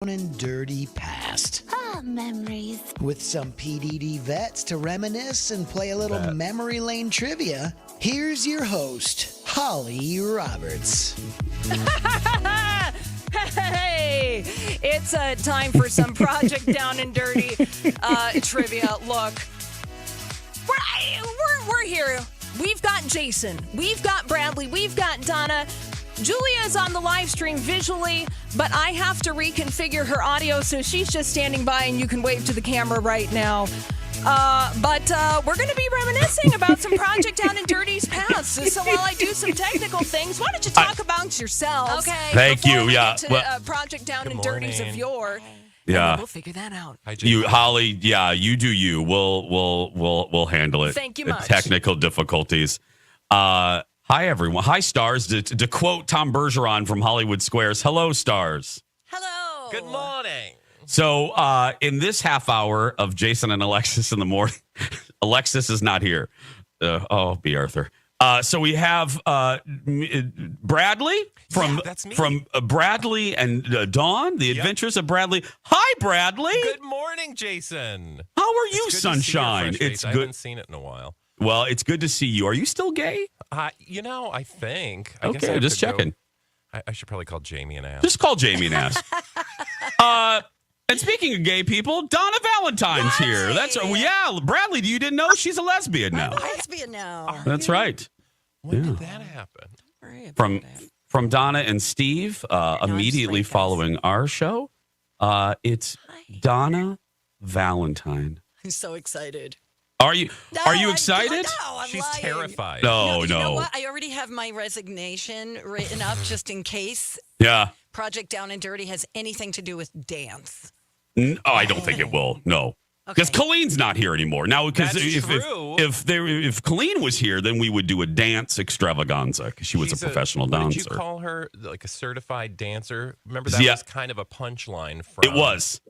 And dirty past. Memories. With some PDD vets to reminisce and play a little memory lane trivia, here's your host, Holly Roberts. Hey, it's time for some Project Down and Dirty trivia. Look, we're here. We've got Jason. We've got Bradley. We've got Donna. Julia is on the live stream visually, but I have to reconfigure her audio, so she's just standing by, and you can wave to the camera right now. But we're going to be reminiscing about some Project Down and Dirty's past. So while I do some technical things, why don't you talk about yourselves? Okay. Thank you. Yeah. Project Down and Dirty's of yore. Yeah, we'll figure that out. You, Holly. Yeah, you do you. We'll handle it. Thank you much. Technical difficulties. Hi, everyone. Hi, Stars. To quote Tom Bergeron from Hollywood Squares, hello, Stars. Hello. Good morning. So in this half hour of Jason and Alexis in the morning, Alexis is not here. B. Arthur. So we have Bradley from Bradley and Dawn, The Adventures of Bradley. Hi, Bradley. Good morning, Jason. How are you, sunshine? It's good. I haven't seen it in a while. Well, it's good to see you. Are you still gay? I think. I guess just checking. I should probably call Jamie and ask. Just call Jamie and ask. And speaking of gay people, Donna Valentine's here. That's Bradley. You didn't know she's a lesbian now. I'm a lesbian now. That's right. When did that happen? From Donna and Steve, immediately following our show. It's Donna Valentine. I'm so excited. Are you excited? She's lying. Terrified. No. You know what? I already have my resignation written up just in case. Yeah. Project Down and Dirty has anything to do with dance. I don't think it will. No. Because Colleen's not here anymore. Now, because if Colleen was here, then we would do a dance extravaganza because she was a professional dancer. Did you call her like a certified dancer? Remember that was kind of a punchline from it was.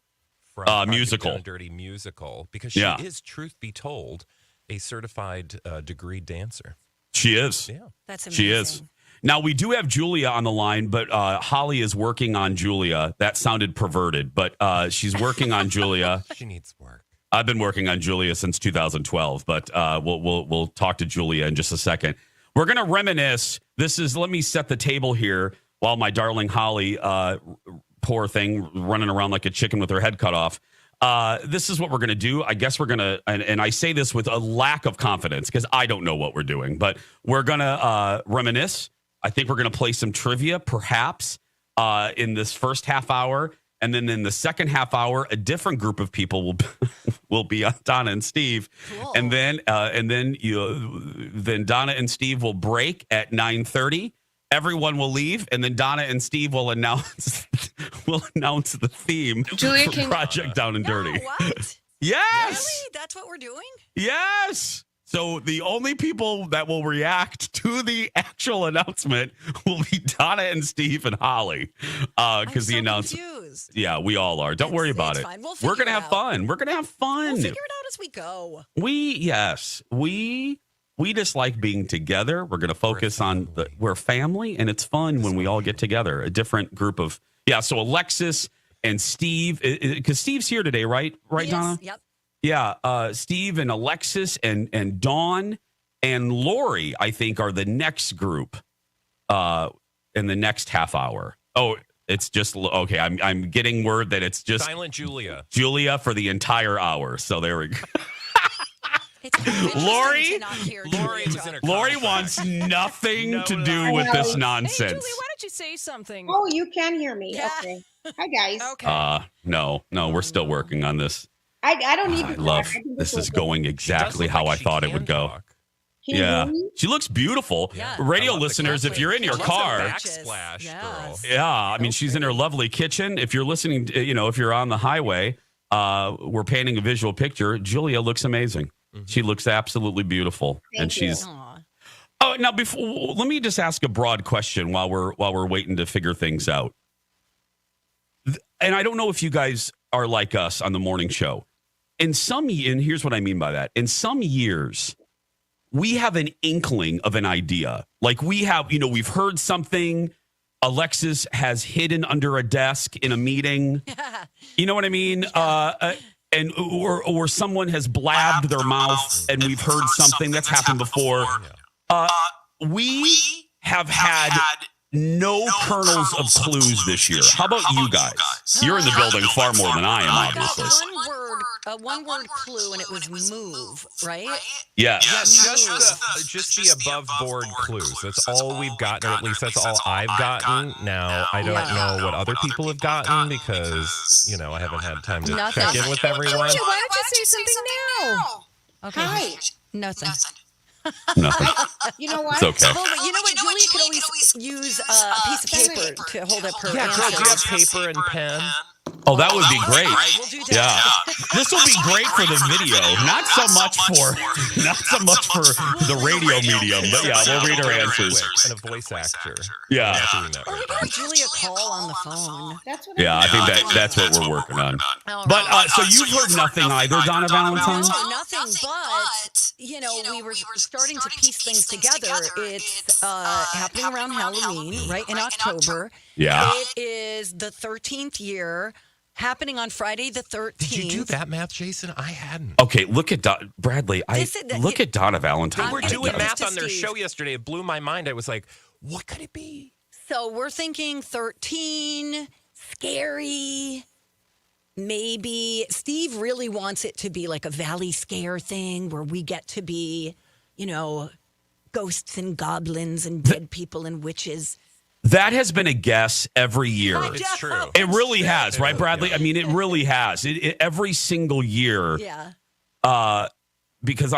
Musical. Down Dirty musical, because she is, truth be told, a certified degree dancer. She is. Yeah. That's amazing. She is. Now, we do have Julia on the line, but Holly is working on Julia. That sounded perverted, but she's working on Julia. She needs work. I've been working on Julia since 2012, but we'll talk to Julia in just a second. We're going to reminisce. Let me set the table here while my darling Holly, poor thing, running around like a chicken with her head cut off. This is what we're going to do. I guess we're going to, and I say this with a lack of confidence because I don't know what we're doing, but we're going to reminisce. I think we're going to play some trivia, perhaps, in this first half hour. And then in the second half hour, a different group of people will be on Donna and Steve. Cool. And then Donna and Steve will break at 9:30. Everyone will leave, and then Donna and Steve will announce the theme Julia, for Project Down and Dirty. What? Yes. Really? That's what we're doing? Yes. So the only people that will react to the actual announcement will be Donna and Steve and Holly, because the announcement. Confused. Yeah, we all are. Don't worry about it. Fine. We're gonna have fun. We're gonna have fun. We'll figure it out as we go. We just like being together. We're gonna focus on we're family, and it's fun when we all get together. A different group of So Alexis and Steve, because Steve's here today, right? Right, yes. Donna? Yep. Yeah, Steve and Alexis and Dawn and Lori, I think, are the next group in the next half hour. Oh, it's just okay. I'm getting word that it's just Silent Julia. Julia for the entire hour. So there we go. It's kind of Lori to not hear Lori Julia was in her talk. Lori wants nothing to do with this nonsense. Hey, Julie, why don't you say something? Oh, you can hear me. Yeah. Okay. Hi, guys. Okay. No, we're still working on this. I don't need I to love talk. I can this just is listen. going exactly how I thought it would go. Talk. Can you Yeah, hear me? she looks beautiful. Yeah. Radio I love the listeners, if lovely- you're in your I love car, the Backsplash, Yes. girl. yeah, I mean, she's in her lovely kitchen. If you're listening, if you're on the highway, we're painting a visual picture. Julia looks amazing. Mm-hmm. She looks absolutely beautiful, Thank and you. she's. Aw. Oh, now let me just ask a broad question while we're waiting to figure things out. And I don't know if you guys are like us on the morning show. And here's what I mean by that. In some years, we have an inkling of an idea. Like we have, we've heard something Alexis has hidden under a desk in a meeting. You know what I mean? And or someone has blabbed their mouth and we've heard something that's happened before. We have had no kernels of clues this year. How about you guys? You're in the building far more than I am, obviously. One word clue, and it was move, right? Yes. Just the above board clues. That's all we've gotten, or at least that's all I've gotten. Now, I don't know what other people have gotten because, I haven't had time to check in with everyone. Why don't you say something now? Okay. Hi. Nothing. Nothing. You know what? It's okay. Well, you know what? Julia could always use a piece of paper to hold up her Yeah, answer. girl, do you have paper and pen? Oh, that would be great. We'll do that. Yeah. This will be great for the video. Not so much for the radio medium, but yeah, we'll read her answers. And a voice actor. Yeah. We're not doing that Or we right could now. have Julia call on the phone. That's what Yeah, I think that's what we're working on. But so you've heard nothing either, Donna Valentine? No, nothing, but, we were starting to piece things together. It's happening around Halloween, right, in October. Yeah. It is the 13th year, happening on Friday the 13th. Did you do that math, Jason? I hadn't. Okay, look at Bradley. Look at Donna Valentine. They were I'm doing gonna math give it on to their Steve. show yesterday. It blew my mind. I was like, what could it be? So we're thinking 13, scary. Maybe Steve really wants it to be like a Valley Scare thing where we get to be, ghosts and goblins and dead people and witches. That has been a guess every year. It's true. It really has, right, Bradley? I mean, it really has. Every single year. Yeah. Because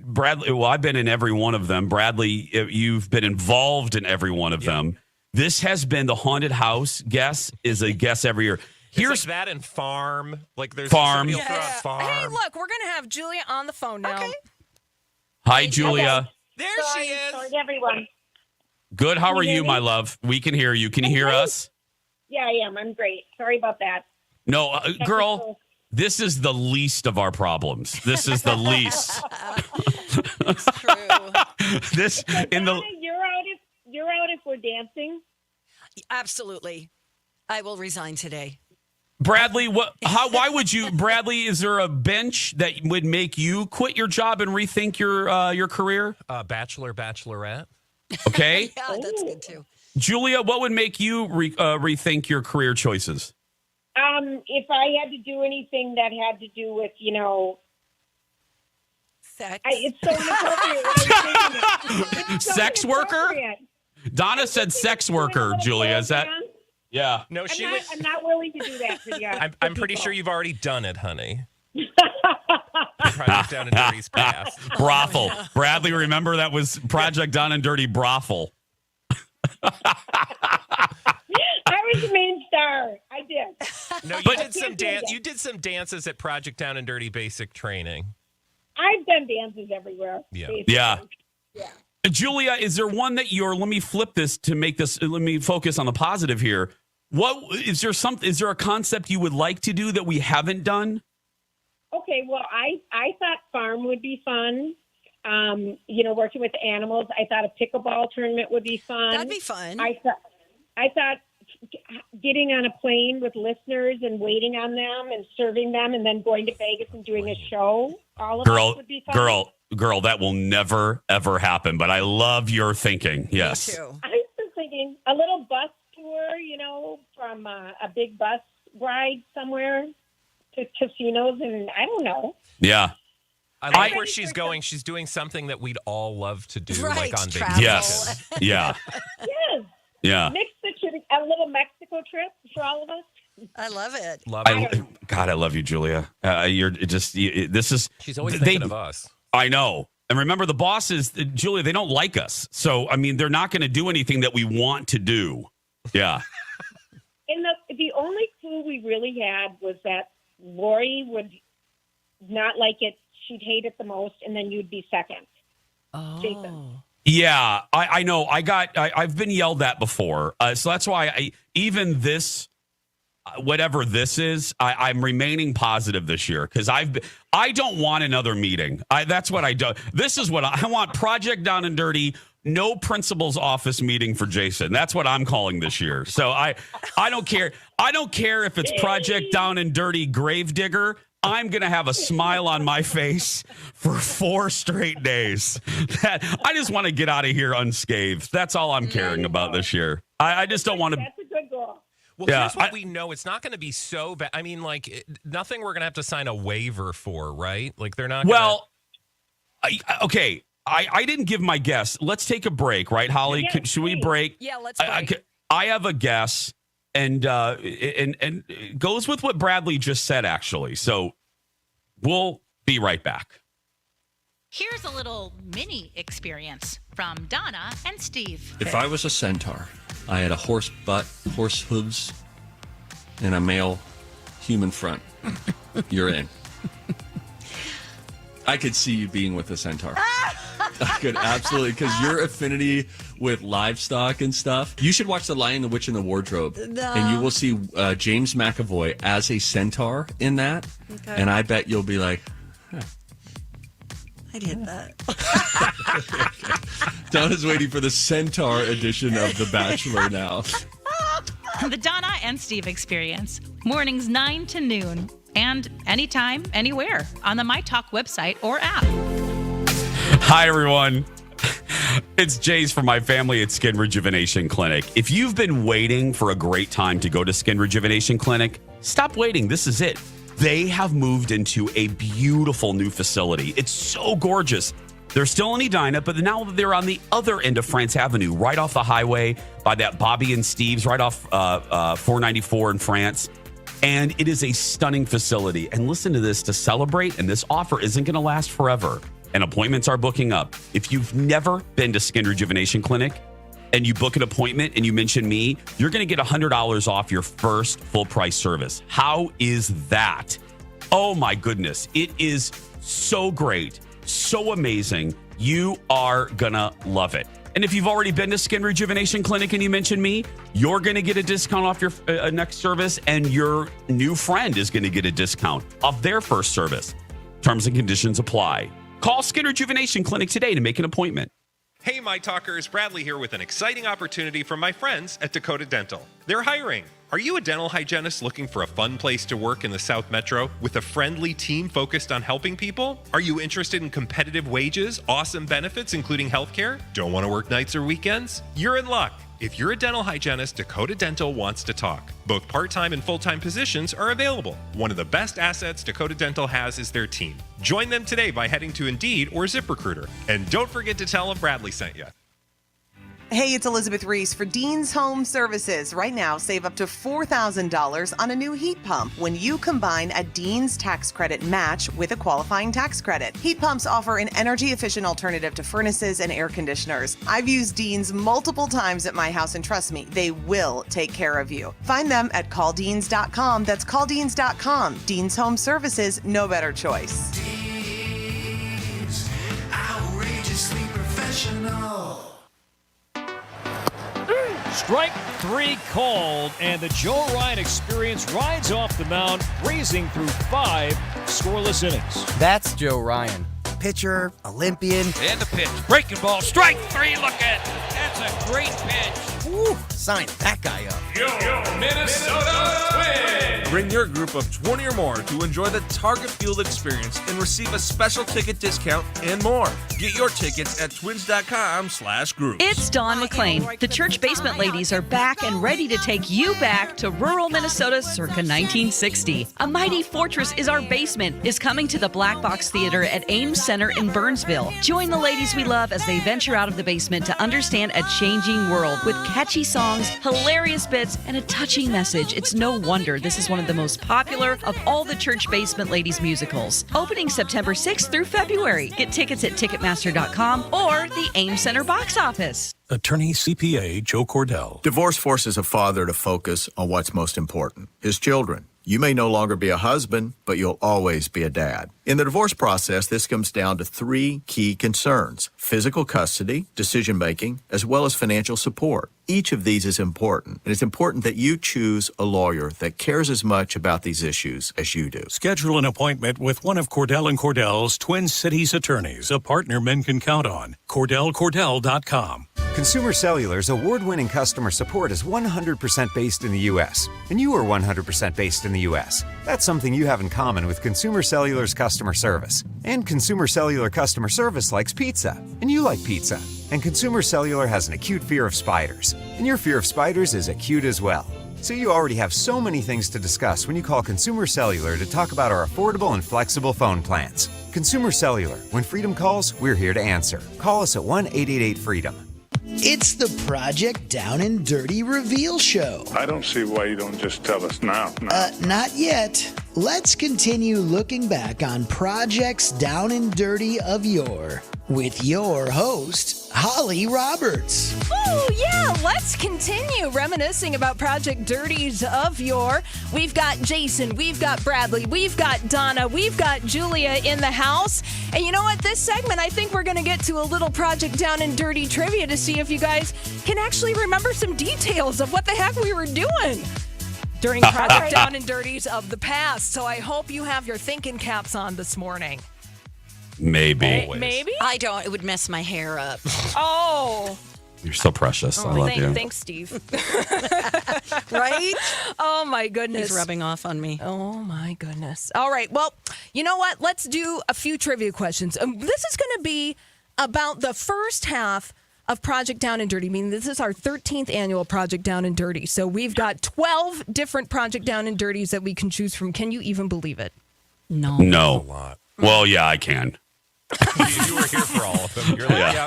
Bradley. Well, I've been in every one of them. Bradley, you've been involved in every one of them. This has been the haunted house guess is a guess every year. Here's like that and farm. Like there's Farm. somebody will throw out farm. Hey, look, we're going to have Julia on the phone now. Okay. Hi, Julia. There she is. Sorry, everyone. Good. How are you hear you, me? my love? We can hear you. Can you hear us? Yeah, I am. I'm great. Sorry about that. No, girl. This is the least of our problems. This is the least. It's true. This in the. Donna, you're out if we're dancing. Absolutely. I will resign today. Bradley, why would you, Bradley? Is there a bench that would make you quit your job and rethink your career? Bachelor, bachelorette. Okay, Yeah, that's good too. Julia, what would make you rethink your career choices? If I had to do anything that had to do with, Sex. it's so inappropriate. What I'm saying. It's so Sex worker? inappropriate. Donna said sex worker. Julia, is that? Yeah. No, she I'm was. not willing to do that for you. I'm pretty sure you've already done it, honey. Project Down and Dirty's past. Brothel. Bradley, remember that was Project Down and Dirty Brothel. I was the main star. I did. No, But- did some dance. You did some dances at Project Down and Dirty basic training. I've done dances everywhere. Yeah. basically. Yeah. Yeah. Julia, is there one that let me flip this to make this, let me focus on the positive here. Is there a concept you would like to do that we haven't done? Okay, well, I thought farm would be fun. Working with animals. I thought a pickleball tournament would be fun. That'd be fun. I thought getting on a plane with listeners and waiting on them and serving them and then going to Vegas and doing a show. All of us would be fun. Girl, that will never, ever happen. But I love your thinking. Yes. Me too. I was just thinking a little bus tour, from a big bus ride somewhere to casinos, and I don't know. Yeah. I like where she's going. She's doing something that we'd all love to do, Right, like on travel. vacation. Yes. Yeah. Yes, Yeah. mix a little Mexico trip for all of us. I love it. Love I it. love you, Julia. This is. She's always thinking of us. I know. And remember, the bosses, Julia, they don't like us. So, I mean, they're not going to do anything that we want to do. Yeah. And the only clue we really had was that Lori would not like it. She'd hate it the most, and then you'd be second. Oh. Jason. Yeah, I know. I've been yelled at before. So that's why even this, whatever this is, I'm remaining positive this year because I don't want another meeting. That's what I do. This is what I want. Project Down and Dirty no principal's office meeting for Jason. That's what I'm calling this year. So I don't care. I don't care if it's Project Down and Dirty Gravedigger. I'm going to have a smile on my face for 4 straight days. I just want to get out of here unscathed. That's all I'm caring about this year. I just don't want to. That's a good goal. Well, here's what we know. It's not going to be so bad. I mean, like, nothing we're going to have to sign a waiver for, right? Like, they're not okay. I didn't give my guess. Let's take a break, right, Holly? Yes, should we break? Yeah, let's break. I have a guess, and it goes with what Bradley just said, actually. So we'll be right back. Here's a little mini experience from Donna and Steve. If I was a centaur, I had a horse butt, horse hooves, and a male human front. You're in. I could see you being with a centaur. I could absolutely, because your affinity with livestock and stuff. You should watch The Lion, the Witch, and the Wardrobe, and you will see James McAvoy as a centaur in that. Okay. And I bet you'll be like, I'd hit that. Donna's waiting for the centaur edition of The Bachelor now. The Donna and Steve experience. Mornings 9 to noon. And anytime, anywhere on the MyTalk website or app. Hi, everyone. It's Jace from my family at Skin Rejuvenation Clinic. If you've been waiting for a great time to go to Skin Rejuvenation Clinic, stop waiting. This is it. They have moved into a beautiful new facility. It's so gorgeous. They're still in Edina, but now they're on the other end of France Avenue, right off the highway by that Bobby and Steve's, right off 494 in France. And it is a stunning facility. And listen to this, to celebrate, and this offer isn't going to last forever, and appointments are booking up. If you've never been to Skin Rejuvenation Clinic and you book an appointment and you mention me, you're going to get $100 off your first full price service. How is that? Oh my goodness. It is so great, so amazing. You are going to love it. And if you've already been to Skin Rejuvenation Clinic and you mention me, you're going to get a discount off your next service, and your new friend is going to get a discount off their first service. Terms and conditions apply. Call Skin Rejuvenation Clinic today to make an appointment. Hey, my talkers, Bradley here with an exciting opportunity from my friends at Dakota Dental. They're hiring. Are you a dental hygienist looking for a fun place to work in the South Metro with a friendly team focused on helping people? Are you interested in competitive wages, awesome benefits, including healthcare? Don't want to work nights or weekends? You're in luck. If you're a dental hygienist, Dakota Dental wants to talk. Both part-time and full-time positions are available. One of the best assets Dakota Dental has is their team. Join them today by heading to Indeed or ZipRecruiter. And don't forget to tell them Bradley sent you. Hey, it's Elizabeth Reese for Dean's Home Services. Right now, save up to $4,000 on a new heat pump when you combine a Dean's tax credit match with a qualifying tax credit. Heat pumps offer an energy-efficient alternative to furnaces and air conditioners. I've used Dean's multiple times at my house, and trust me, they will take care of you. Find them at calldeans.com. That's calldeans.com. Dean's Home Services, no better choice. Dean's, outrageously professional. Strike 3 called, and the Joe Ryan experience rides off the mound, breezing through 5 scoreless innings. That's Joe Ryan. Pitcher, Olympian. And the pitch. Breaking ball. Strike 3. Look at it. That's a great pitch. Woo, sign that guy up. Yo, Minnesota Twins! Bring your group of 20 or more to enjoy the Target Field experience and receive a special ticket discount and more. Get your tickets at twins.com/groups. It's Dawn McClain. The Church Basement Ladies are back and ready to take you back to rural Minnesota circa 1960. A Mighty Fortress is Our Basement is coming to the Black Box Theater at Ames Center in Burnsville. Join the ladies we love as they venture out of the basement to understand a changing world with catchy songs, hilarious bits, and a touching message. It's no wonder this is one of the most popular of all the Church Basement Ladies musicals. Opening September 6th through February. Get tickets at Ticketmaster.com or the Ames Center box office. Attorney CPA Joe Cordell. Divorce forces a father to focus on what's most important, his children. You may no longer be a husband, but you'll always be a dad. In the divorce process, this comes down to 3 key concerns: physical custody, decision-making, as well as financial support. Each of these is important, and it's important that you choose a lawyer that cares as much about these issues as you do. Schedule an appointment with one of Cordell & Cordell's Twin Cities attorneys, a partner men can count on. CordellCordell.com. Consumer Cellular's award-winning customer support is 100% based in the U.S., and you are 100% based in the U.S. That's something you have in common with Consumer Cellular's customer service. And Consumer Cellular customer service likes pizza, and you like pizza. And Consumer Cellular has an acute fear of spiders, and your fear of spiders is acute as well. So you already have so many things to discuss when you call Consumer Cellular to talk about our affordable and flexible phone plans. Consumer Cellular. When freedom calls, we're here to answer. Call us at 1-888-FREEDOM. It's the Project Down and Dirty reveal show. I don't see why you don't just tell us now. Not yet. Let's continue looking back on projects down and dirty of yore with your host, Holly Roberts. Oh, yeah, let's continue reminiscing about Project Dirties of yore. We've got Jason, we've got Bradley, we've got Donna, we've got Julia in the house. And you know what? This segment, I think we're going to get to a little Project Down and Dirty trivia to see if you guys can actually remember some details of what the heck we were doing during Project Down and Dirties of the past. So I hope you have your thinking caps on this morning. Maybe. Maybe? I don't. It would mess my hair up. Oh. You're so precious. I love you. Thanks, Steve. Right? Oh, my goodness. He's rubbing off on me. Oh, my goodness. All right. Well, you know what? Let's do a few trivia questions. This is going to be about the first half of Project Down and Dirty. I mean, this is our 13th annual Project Down and Dirty. So we've got 12 different Project Down and Dirties that we can choose from. Can you even believe it? No. No. Well, yeah, I can. You were here for all of them. You're like, Yeah.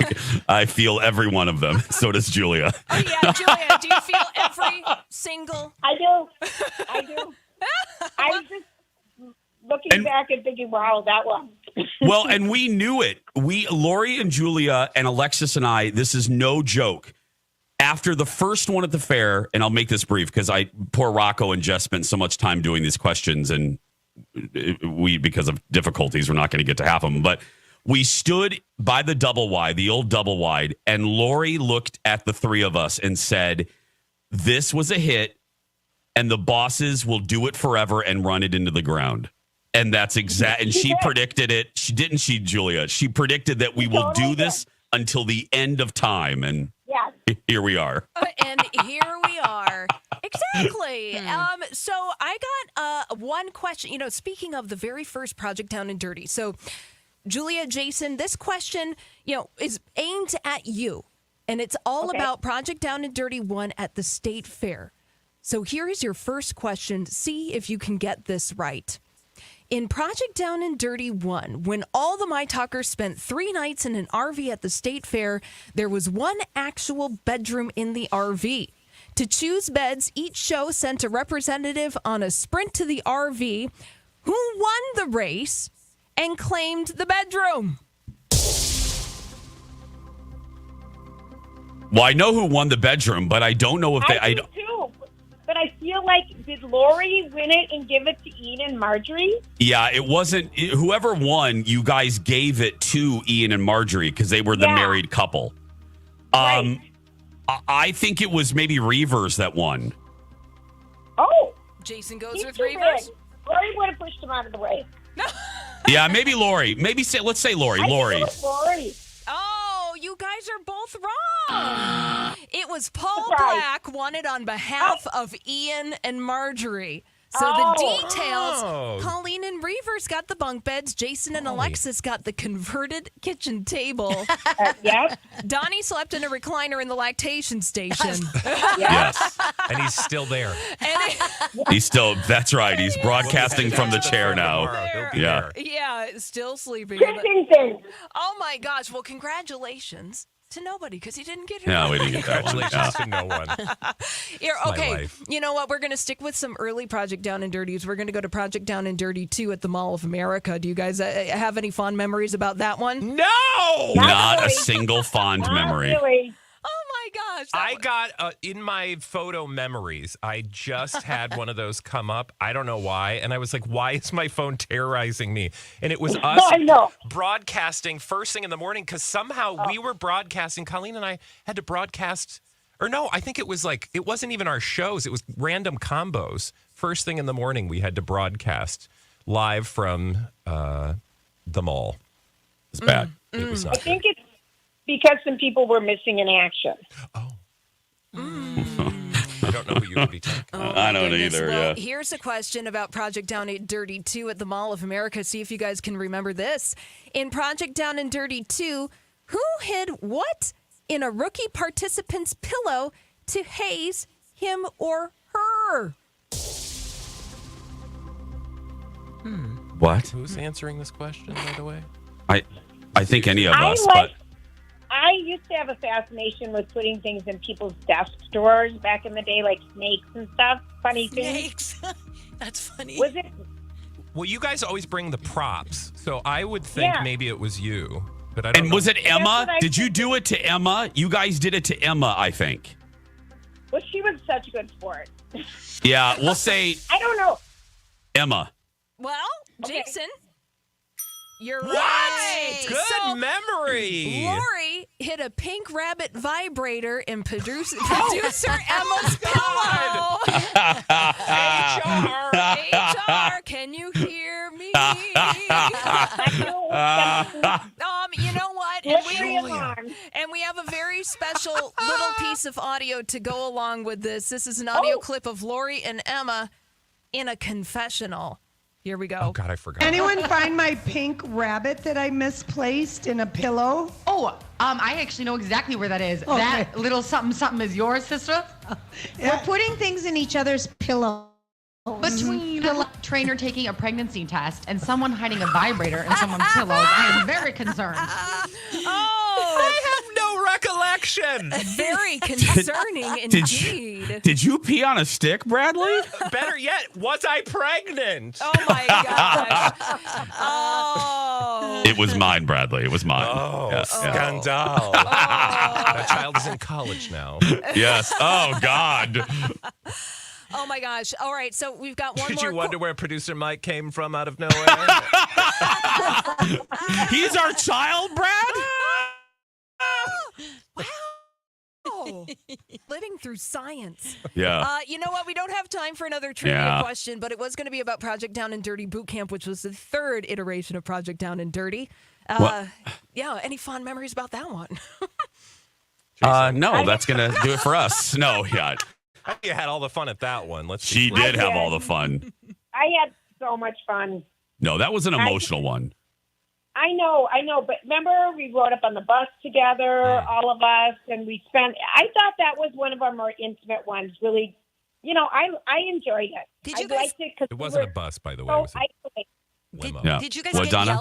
I feel every one of them. So does Julia. Oh, yeah, Julia, do you feel every single? I do. I was just looking back and thinking, wow, that one. Well, and we knew it. Lori and Julia and Alexis and I, this is no joke. After the first one at the fair, and I'll make this brief because poor Rocco and Jess spent so much time doing these questions, and because of difficulties, we're not going to get to half of them. But we stood by the double wide, the old double wide, and Lori looked at the three of us and said, "This was a hit, and the bosses will do it forever and run it into the ground." And that's exact. And she predicted it. Didn't she, Julia? She predicted that we will do this until the end of time, and here we are. And here we are. Exactly. So I got one question. You know, speaking of the very first Project Down and Dirty. So, Julia, Jason, this question, is aimed at you. And it's all about Project Down and Dirty 1 at the State Fair. So here is your first question. See if you can get this right. In Project Down and Dirty 1, when all the My Talkers spent 3 nights in an RV at the State Fair, there was one actual bedroom in the RV. To choose beds, each show sent a representative on a sprint to the RV who won the race and claimed the bedroom. Well, I know who won the bedroom, but I don't know if they... I do too, but I feel like, did Lori win it and give it to Ian and Marjorie? Yeah, it wasn't... Whoever won, you guys gave it to Ian and Marjorie because they were the married couple. Right. I think it was maybe Reavers that won. Oh. Jason goes He's with too Reavers? big. Lori would have pushed him out of the way. Yeah, maybe Lori. Let's say Lori. Lori. I think it was Lori. Oh, you guys are both wrong. It was Paul Black won it on behalf of Ian and Marjorie. So the details, Colleen and Reavers got the bunk beds. Jason and Alexis got the converted kitchen table. Yep. Donnie slept in a recliner in the lactation station. Yes. And he's still there. He's still... That's right. He's broadcasting from the chair now. Yeah. Yeah, still sleeping. Oh, my gosh. Well, congratulations to nobody because he didn't get her. No, we didn't get that one. Congratulations to no one. Here, my okay, life. you know what? We're going to stick with some early Project Down and Dirties. We're going to go to Project Down and Dirty 2 at the Mall of America. Do you guys have any fond memories about that one? No! Not a single fond memory. Really. Oh, my gosh. I got, in my photo memories, I just had one of those come up. I don't know why. And I was like, why is my phone terrorizing me? And it was us broadcasting first thing in the morning because somehow we were broadcasting. Colleen and I had to broadcast Or no, I think it was like, it wasn't even our shows. It was random combos. First thing in the morning, we had to broadcast live from the mall. It was bad. It was I not think it's because some people were missing in action. I don't know who you would be talking about. I don't Goodness. either. Well, Yeah. here's a question about Project Down and Dirty 2 at the Mall of America. See if you guys can remember this. In Project Down and Dirty 2, who hid what in a rookie participant's pillow to haze him or her? What? Who's answering this question, by the way? I think any of us, I used to have a fascination with putting things in people's desk drawers back in the day, like snakes and stuff. Funny things. Snakes. That's funny. Was it? Well, you guys always bring the props, so I would think Yeah. maybe it was you. But I don't And know. was it Emma? what I Did you do it to Emma? You guys did it to Emma, I think. Well, she was such a good sport. Yeah, we'll say I don't know. Emma. Well, Jason, you're What? right. Good So, memory. Lori hit a pink rabbit vibrator in producer Emma's pillow. HR, can you hear me? You know what? And we have a very special little piece of audio to go along with this. This is an audio clip of Lori and Emma in a confessional. Here we go. Oh, God, I forgot. Anyone find my pink rabbit that I misplaced in a pillow? Oh, I actually know exactly where that is. Okay. That little something is yours, sister? We're putting things in each other's pillow. Between a trainer taking a pregnancy test and someone hiding a vibrator in someone's pillows, I am very concerned. I have no recollection. Very concerning indeed. Did you pee on a stick, Bradley? Better yet, was I pregnant? Oh my gosh. Oh. It was mine, Bradley. It was mine. Oh, Yeah, yeah. scandal. That child is in college now. Yes. Oh, God. Oh my gosh. All right, so we've got one Did more. you wonder where producer Mike came from out of nowhere? He's our child, Brad? Wow. Living through science. Yeah. You know what? We don't have time for another trivia Yeah. question, but it was going to be about Project Down and Dirty Boot Camp, which was the third iteration of Project Down and Dirty. Yeah, any fond memories about that one? No, that's going to do it for us. No, yeah. I think you had all the fun at that one. She did have all the fun. I had so much fun. No, that was an emotional one. I know, but remember we rode up on the bus together, all of us, and I thought that was one of our more intimate ones. Really, I enjoyed it. Did you I guys? liked it 'cause It we wasn't were a bus, by the way. so It was a isolated. Yeah. Did you guys What, get Donna?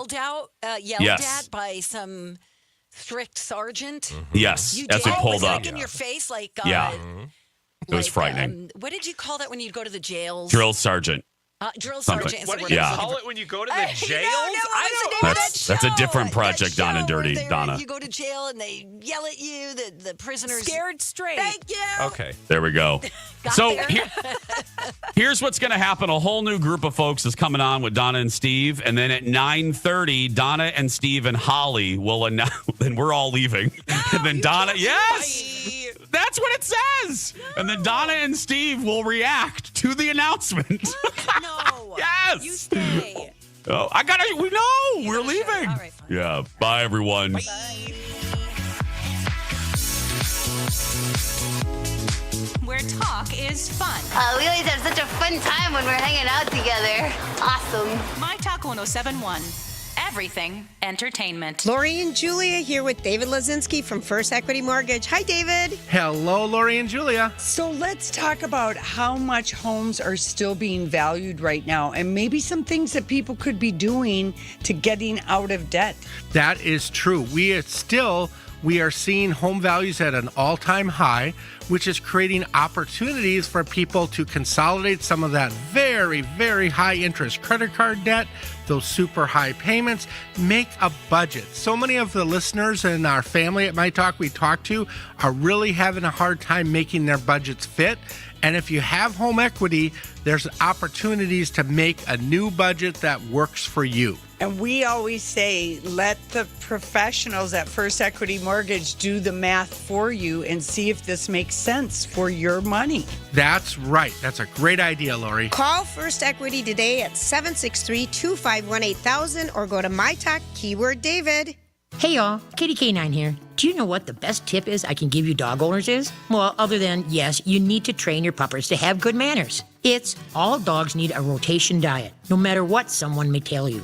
yelled Yes. at by some strict sergeant? Yes, You as did? we pulled was it, up. like in your face, like Yeah. It was like, frightening. what did you call that when you'd go to the jails? Drill sergeant. Drill Something. sergeant. What is do you Yeah. call it when you go to the jails? That's a different project, Down and Dirty, Donna. You go to jail and they yell at you. The prisoners Scared straight. Thank you. Okay. There we go. Got So there. here's what's going to happen. A whole new group of folks is coming on with Donna and Steve. And then at 9:30, Donna and Steve and Holly will announce, and we're all leaving. And then Donna, yes, that's what it says. And then Donna and Steve will react to the announcement. No. Yes. You stay. Oh, we know, we're leaving. All right, fine. Yeah. Bye, everyone. Where talk is fun. We always have such a fun time when we're hanging out together. Awesome. My Talk 1071. Everything entertainment. Lori and Julia here with David Lazinski from First Equity Mortgage. Hi, David. Hello, Lori and Julia. So let's talk about how much homes are still being valued right now and maybe some things that people could be doing to getting out of debt. That is true. We are seeing home values at an all-time high, which is creating opportunities for people to consolidate some of that very, very high interest credit card debt, those super high payments, make a budget. So many of the listeners in our family at My Talk we talk to are really having a hard time making their budgets fit. And if you have home equity, there's opportunities to make a new budget that works for you. And we always say, let the professionals at First Equity Mortgage do the math for you and see if this makes sense for your money. That's right. That's a great idea, Lori. Call First Equity today at 763-251-8000 or go to MyTalk, keyword David. Hey y'all, Katie K9 here. Do you know what the best tip is I can give you dog owners is? Well, other than, yes, you need to train your puppers to have good manners. It's all dogs need a rotation diet, no matter what someone may tell you.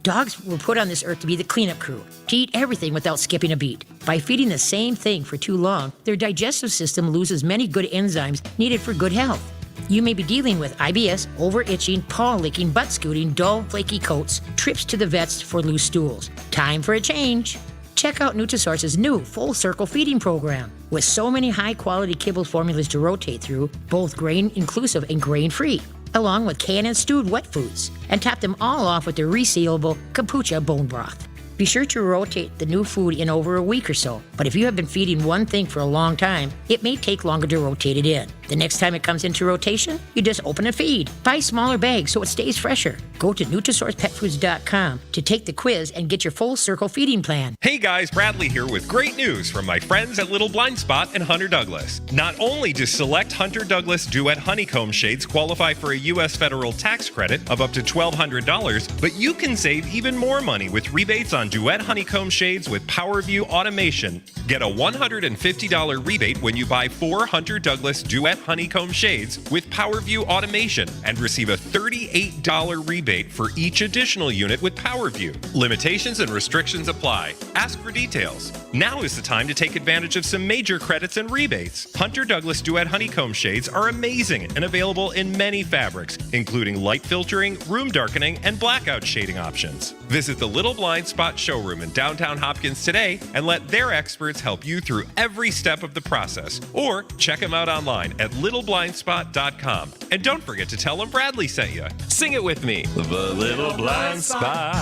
Dogs were put on this earth to be the cleanup crew, to eat everything without skipping a beat. By feeding the same thing for too long, their digestive system loses many good enzymes needed for good health. You may be dealing with IBS, over-itching, paw licking, butt scooting, dull, flaky coats, trips to the vets for loose stools. Time for a change. Check out Nutrisource's new Full Circle Feeding Program. With so many high-quality kibble formulas to rotate through, both grain-inclusive and grain-free, along with canned and stewed wet foods, and top them all off with their resealable kombucha bone broth. Be sure to rotate the new food in over a week or so, but if you have been feeding one thing for a long time, it may take longer to rotate it in. The next time it comes into rotation, you just open a feed. Buy smaller bags so it stays fresher. Go to NutrisourcePetFoods.com to take the quiz and get your Full Circle feeding plan. Hey guys, Bradley here with great news from my friends at Little Blind Spot and Hunter Douglas. Not only do select Hunter Douglas Duet Honeycomb shades qualify for a U.S. federal tax credit of up to $1,200, but you can save even more money with rebates on Duet Honeycomb shades with PowerView automation. Get a $150 rebate when you buy 4 Hunter Douglas Duet Honeycomb shades with PowerView automation and receive a $38 rebate for each additional unit with PowerView. Limitations and restrictions apply. Ask for details. Now is the time to take advantage of some major credits and rebates. Hunter Douglas Duet Honeycomb shades are amazing and available in many fabrics, including light filtering, room darkening, and blackout shading options. Visit the Little Blind Spot showroom in downtown Hopkins today and let their experts help you through every step of the process. Or check them out online at littleblindspot.com. And don't forget to tell them Bradley sent you. Sing it with me. The Little Blind Spot.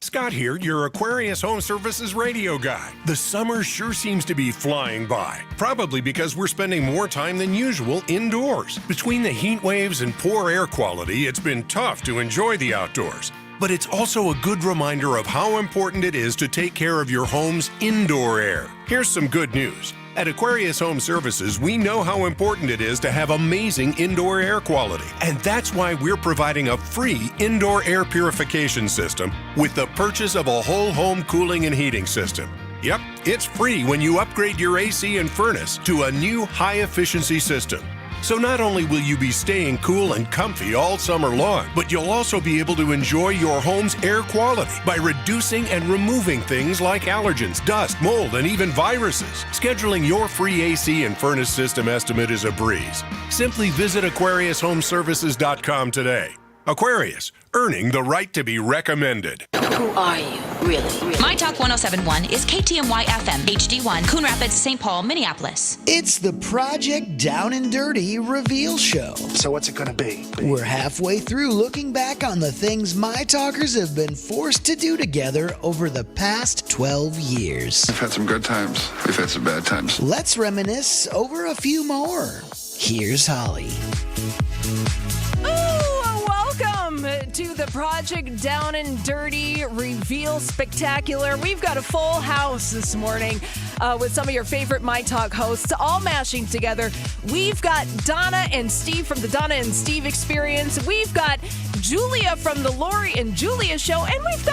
Scott here, your Aquarius Home Services radio guy. The summer sure seems to be flying by, probably because we're spending more time than usual indoors. Between the heat waves and poor air quality, it's been tough to enjoy the outdoors. But it's also a good reminder of how important it is to take care of your home's indoor air. Here's some good news. At Aquarius Home Services, we know how important it is to have amazing indoor air quality. And that's why we're providing a free indoor air purification system with the purchase of a whole home cooling and heating system. Yep, it's free when you upgrade your AC and furnace to a new high-efficiency system. So not only will you be staying cool and comfy all summer long, but you'll also be able to enjoy your home's air quality by reducing and removing things like allergens, dust, mold, and even viruses. Scheduling your free AC and furnace system estimate is a breeze. Simply visit AquariusHomeservices.com today. Aquarius, earning the right to be recommended. Who are you, really? My Talk 1071 is KTMY FM, HD1, Coon Rapids, St. Paul, Minneapolis. It's the Project Down and Dirty reveal show. So what's it gonna be? We're halfway through looking back on the things my talkers have been forced to do together over the past 12 years. We've had some good times. We've had some bad times. Let's reminisce over a few more. Here's Holly. Welcome to the Project Down and Dirty Reveal Spectacular. We've got a full house this morning with some of your favorite My Talk hosts all mashing together. We've got Donna and Steve from the Donna and Steve Experience. We've got Julia from the Lori and Julia Show. And we've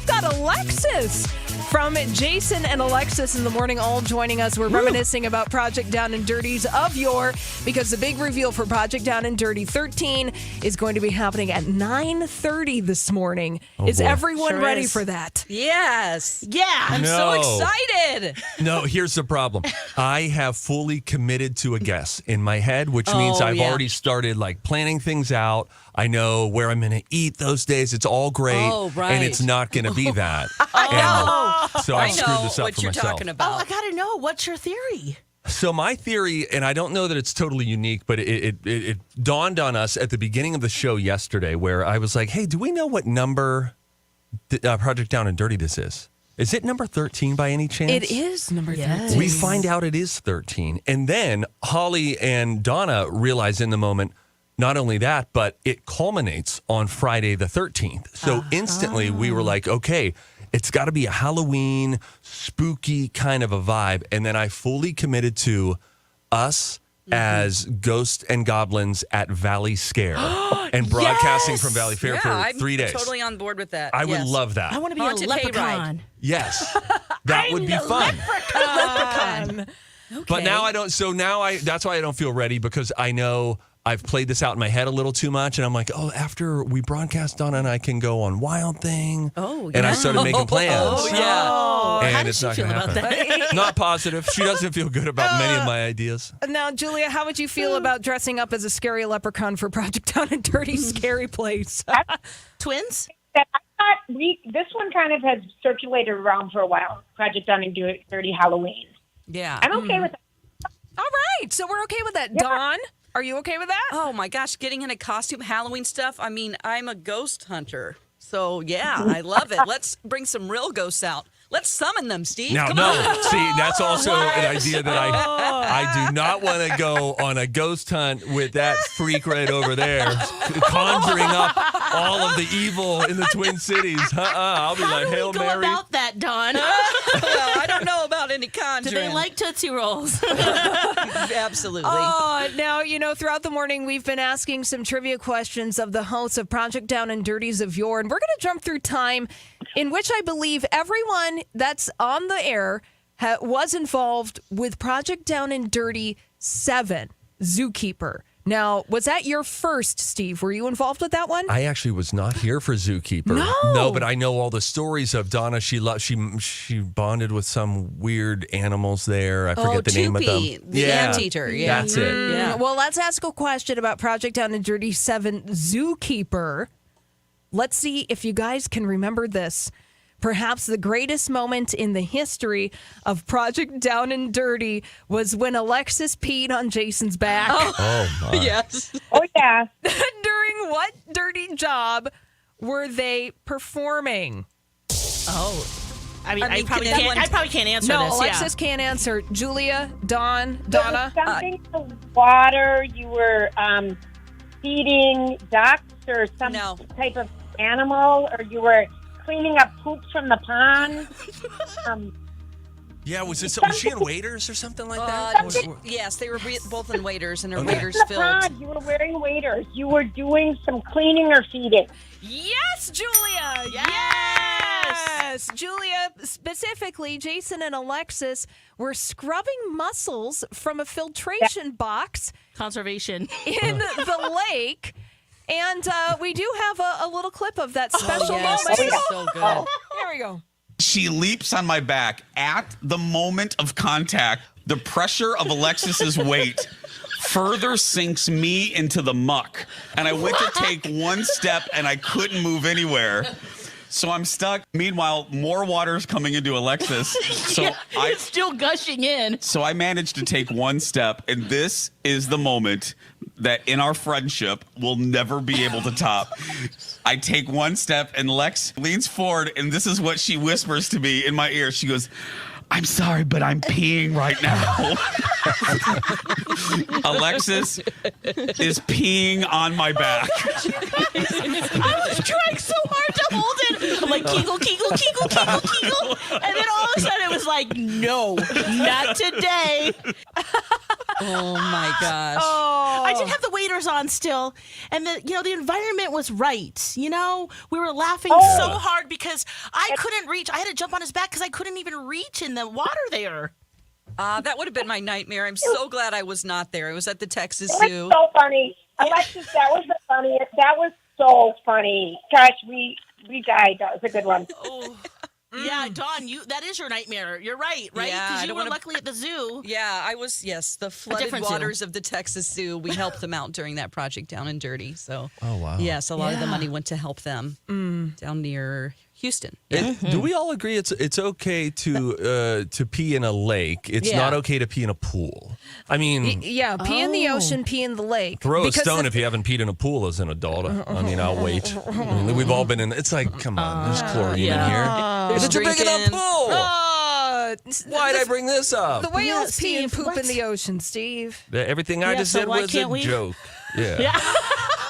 got Alexis from Jason and Alexis in the Morning, all joining us. We're reminiscing about Project Down and Dirty's of yore, because the big reveal for Project Down and Dirty 13 is going to be happening at 9:30 this morning. Is everyone ready for that? Yes. Yeah, I'm so excited. No, here's the problem. I have fully committed to a guess in my head, which means I've already started planning things out. I know where I'm going to eat those days. It's all great. And it's not going to be that. So I screwed this up what for you're myself. talking about. Oh, I got to know. What's your theory? So my theory, and I don't know that it's totally unique, but it dawned on us at the beginning of the show yesterday where I was like, hey, do we know what number Project Down and Dirty this is? Is it number 13 by any chance? It is number 13. We find out it is 13. And then Holly and Donna realize in the moment, not only that, but it culminates on Friday the 13th. So instantly we were like, okay, it's got to be a Halloween, spooky kind of a vibe. And then I fully committed to us as Ghosts and Goblins at Valley Scare and broadcasting from Valley Fair for 3 days. I'm totally on board with that. I would love that. I want to be Haunted a leprechaun. Yes, that would be fun. Leprechaun. But now I don't. So now that's why I don't feel ready, because I know I've played this out in my head a little too much, and I'm like, oh, after we broadcast, Donna and I can go on Wild Thing. Oh, and I started making plans. Oh, yeah. And How does it's she not feel going to about happen. that? Not positive. She doesn't feel good about many of my ideas. Now, Julia, how would you feel about dressing up as a scary leprechaun for Project Down and Dirty Scary Place? Twins? I thought this one kind of has circulated around for a while. Project Down and Dirty Halloween. Yeah. I'm okay with that. All right, so we're okay with that. Dawn, are you okay with that? Oh my gosh, getting in a costume, Halloween stuff. I mean, I'm a ghost hunter. So yeah, I love it. Let's bring some real ghosts out. Let's summon them, Steve. Now, Come no. on. See, that's also an idea that I do not want to go on a ghost hunt with that freak right over there, conjuring up all of the evil in the Twin Cities. I'll be like, Hail Go Mary. about that, Dawn. Well, I don't know about any Do conjuring. they like Tootsie Rolls? Absolutely. Now, throughout the morning, we've been asking some trivia questions of the hosts of Project Down and Dirties of Yore, and we're going to jump through time in which I believe everyone that's on the air was involved with Project Down and Dirty 7, Zookeeper. Now, was that your first, Steve? Were you involved with that one? I actually was not here for Zookeeper. No, but I know all the stories of Donna. She bonded with some weird animals there. I forget the name of them. The anteater. Yeah. That's it. Yeah. Well, let's ask a question about Project Down and Dirty 7, Zookeeper. Let's see if you guys can remember this. Perhaps the greatest moment in the history of Project Down and Dirty was when Alexis peed on Jason's back. Oh, my. Yes. Oh, yeah. During what dirty job were they performing? Oh. I mean, I mean, I probably can't answer No, this. Alexis can't answer. Julia, Dawn, Donna. Something to water. You were feeding ducks or some type of animal, or you were cleaning up poop from the pond. Yeah, was she in waders or something like that? Yes, they were both in waders, and their Okay. waders The filled. pond. You were wearing waders. You were doing some cleaning or feeding. Yes, Julia. Yes. Julia, specifically, Jason and Alexis were scrubbing mussels from a filtration box Conservation. in the lake. And we do have a little clip of that special yes. moment. Oh, so good. Here we go. She leaps on my back at the moment of contact. The pressure of Alexis's weight further sinks me into the muck. And I went to take one step and I couldn't move anywhere. So I'm stuck. Meanwhile, more water's coming into Alexis. So it's still gushing in. So I managed to take one step, and this is the moment that in our friendship we'll never be able to top. I take one step, and Lex leans forward, and this is what she whispers to me in my ear. She goes, "I'm sorry, but I'm peeing right now." Alexis is peeing on my back. I was trying so hard to hold it. I'm like, kegel, kegel, kegel, kegel, kegel. And then all of a sudden it was like, no, not today. Oh, my gosh. I did have the waders on still. And the environment was right. We were laughing so hard because I couldn't reach. I had to jump on his back because I couldn't even reach in the water there. That would have been my nightmare. I'm so glad I was not there. It was at the Texas It Zoo. was so funny. Alexis, that was the funniest. That was so funny. Gosh, we died. That was a good one. Oh. Yeah, Dawn, that is your nightmare. You're right? Yeah, Because I you don't were wanna- luckily at the zoo. Yeah, I was, the flooded different zoo. waters of the Texas Zoo. We helped them out during that project Down and Dirty. So, Oh, wow. yes, a lot of the money went to help them down near Houston. Do we all agree it's okay to pee in a lake? It's Yeah. not okay to pee in a pool. I mean, Yeah, pee in the ocean, pee in the lake. throw a Because stone the- if you haven't peed in a pool as an adult. I mean, I'll wait. I mean, we've all been in. It's like, come on, there's chlorine in here. Oh. Did you bring it up, pool? Why'd I bring this up? The whales pee and Steve, poop in what? the ocean, Steve. Everything I Yeah, just so said why was can't a we- joke. Yeah.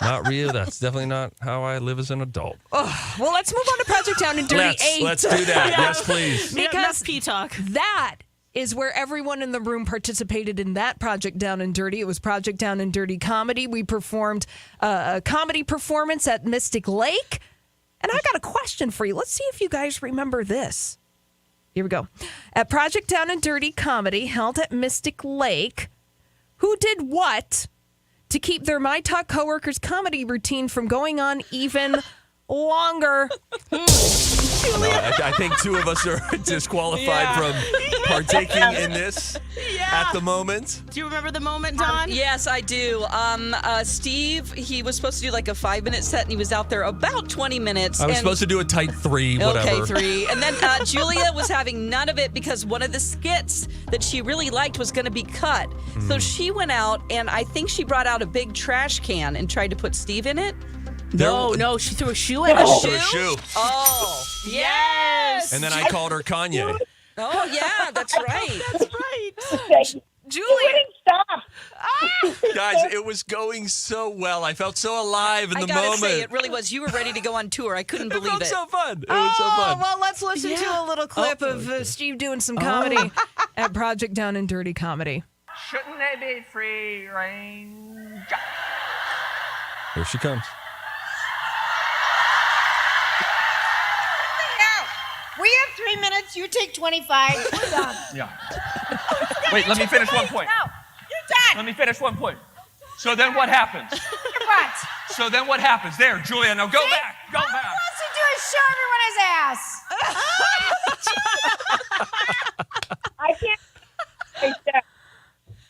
Not real. That's definitely not how I live as an adult. Oh, well, let's move on to Project Down and Dirty 8. Let's do that. Yes, please. Because pee talk. That is where everyone in the room participated in that Project Down and Dirty. It was Project Down and Dirty Comedy. We performed a comedy performance at Mystic Lake. And I got a question for you. Let's see if you guys remember this. Here we go. At Project Down and Dirty Comedy, held at Mystic Lake, who did what to keep their My Talk coworkers' comedy routine from going on even longer? I think two of us are disqualified from partaking in this at the moment. Do you remember the moment, Dawn? Yes, I do. Steve, he was supposed to do like a 5-minute set, and he was out there about 20 minutes. I was supposed to do a tight 3, whatever. Okay, 3. And then Julia was having none of it because one of the skits that she really liked was going to be cut. So she went out, and I think she brought out a big trash can and tried to put Steve in it. No, she threw a shoe at him. Threw a shoe. Oh, yes. And then I called her Kanye. Oh, yeah, that's right. That's right. Julia. Stop. Guys, it was going so well. I felt so alive in the I gotta moment. say, it really was. You were ready to go on tour. I couldn't believe it. so fun. It was so fun. Well, let's listen to a little clip of Steve doing some comedy at Project Down and Dirty Comedy. Shouldn't they be free range? Here she comes. We have 3 minutes. You take 25. We're done. Yeah. Wait, let me finish one point. No, you're done. Let me finish one point. So then what happens? What? So then what happens? There, Julia, now go back. Go All he back. wants to do is show everyone his ass. I can't.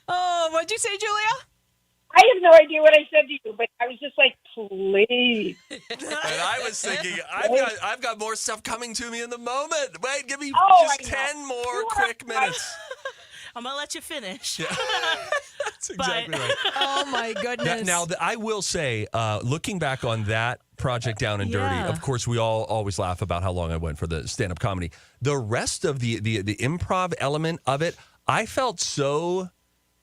Oh, what'd you say, Julia? I have no idea what I said to you, but I was just like, please. And I was thinking, I've got more stuff coming to me in the moment. Wait, give me just 10 more quick minutes. I'm going to let you finish. Yeah. That's exactly right. Oh, my goodness. Now, I will say, looking back on that Project Down and Dirty, of course, we all always laugh about how long I went for the stand-up comedy. The rest of the improv element of it, I felt so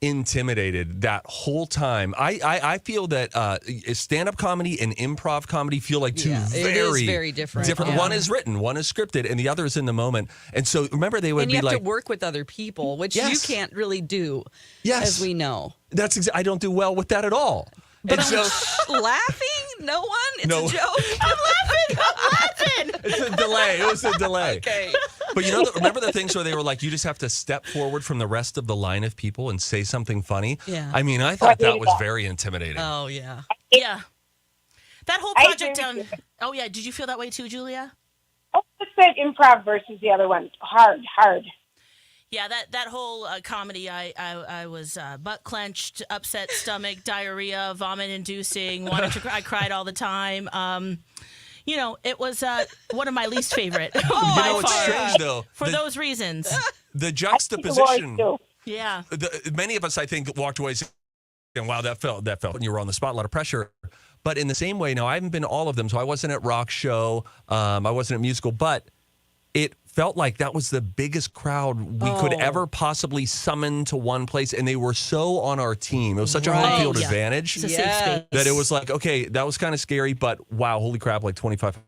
intimidated that whole time. I feel that stand-up comedy and improv comedy feel like two very different. Yeah. One is written, one is scripted, and the other is in the moment. And so remember, they would and be you have like, to work with other people, which you can't really do. Yes, as we know. I don't do well with that at all. But and so laughing? No one? It's No. a joke. I'm laughing. it's a delay. It was a delay. Okay. But remember the things where they were like, you just have to step forward from the rest of the line of people and say something funny? Yeah. I mean, I thought that was very intimidating. Oh, yeah. Yeah. That whole project down. Oh, yeah. Did you feel that way too, Julia? Oh, what's that improv versus the other one? Hard. Yeah, that whole comedy, I was butt clenched, upset stomach, diarrhea, vomit inducing, wanted to cry. I cried all the time. It was one of my least favorite. It's strange though. For those reasons. The juxtaposition. Yeah. Many of us, I think, walked away saying, wow, that felt, and you were on the spot, a lot of pressure. But in the same way, now I haven't been to all of them, so I wasn't at Rock Show, I wasn't at Musical, but it felt like that was the biggest crowd we could ever possibly summon to one place, and they were so on our team. It was such a home field advantage It's a safe space. that it was like, okay, that was kind of scary, but wow, holy crap, like 2,500.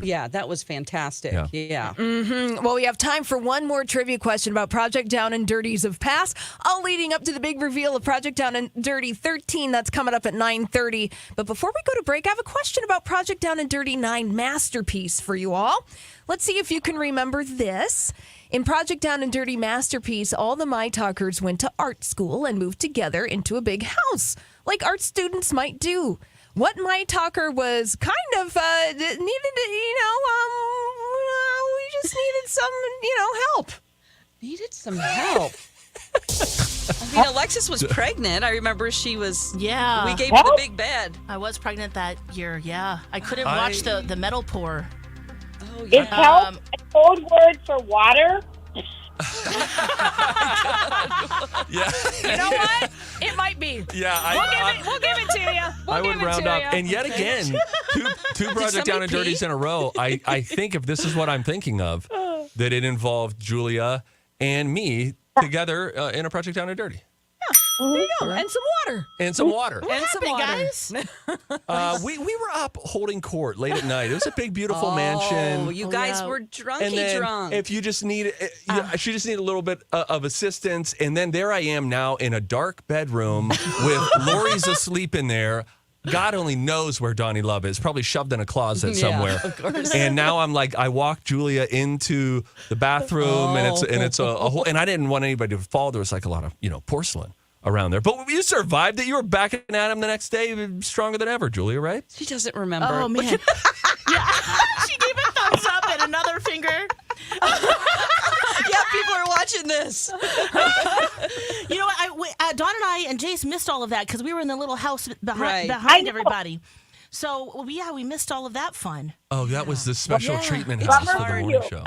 Yeah, that was fantastic. Yeah. Mm-hmm. Well, we have time for one more trivia question about Project Down and Dirties of Past, all leading up to the big reveal of Project Down and Dirty 13. That's coming up at 9:30. But before we go to break, I have a question about Project Down and Dirty 9 Masterpiece for you all. Let's see if you can remember this. In Project Down and Dirty Masterpiece, all the My Talkers went to art school and moved together into a big house, like art students might do. What My Talker was kind of needed, we just needed some, help. Needed some help. I mean, Alexis was pregnant. I remember she was. Yeah. We gave her the big bed. I was pregnant that year. Yeah. I couldn't watch the metal pour. Oh, yeah. Is help a code word for water? Yeah. You know what? It might be. Yeah, we'll give it to you. I would round up. And yet again, two Project Down and Dirties in a row. I think if this is what I'm thinking of, that it involved Julia and me together in a Project Down and Dirty. There you go. And some water. And some water. And some water. Guys. We were up holding court late at night. It was a big, beautiful mansion. Oh, you guys were drunky and then drunk. If you just need, she just needed a little bit of assistance, and then there I am now in a dark bedroom with Lori's asleep in there. God only knows where Donnie Love is. Probably shoved in a closet somewhere. Of course. And now I'm like, I walked Julia into the bathroom, and it's a whole. And I didn't want anybody to fall. There was like a lot of porcelain around there. But you survived it. You were backing at him the next day, stronger than ever, Julia, right? She doesn't remember. Oh, man. Yeah. She gave a thumbs up and another finger. Yeah, people are watching this. You know what? Dawn and I and Jace missed all of that because we were in the little house behind everybody. So, we missed all of that fun. Oh, that was the special treatment house for the morning show.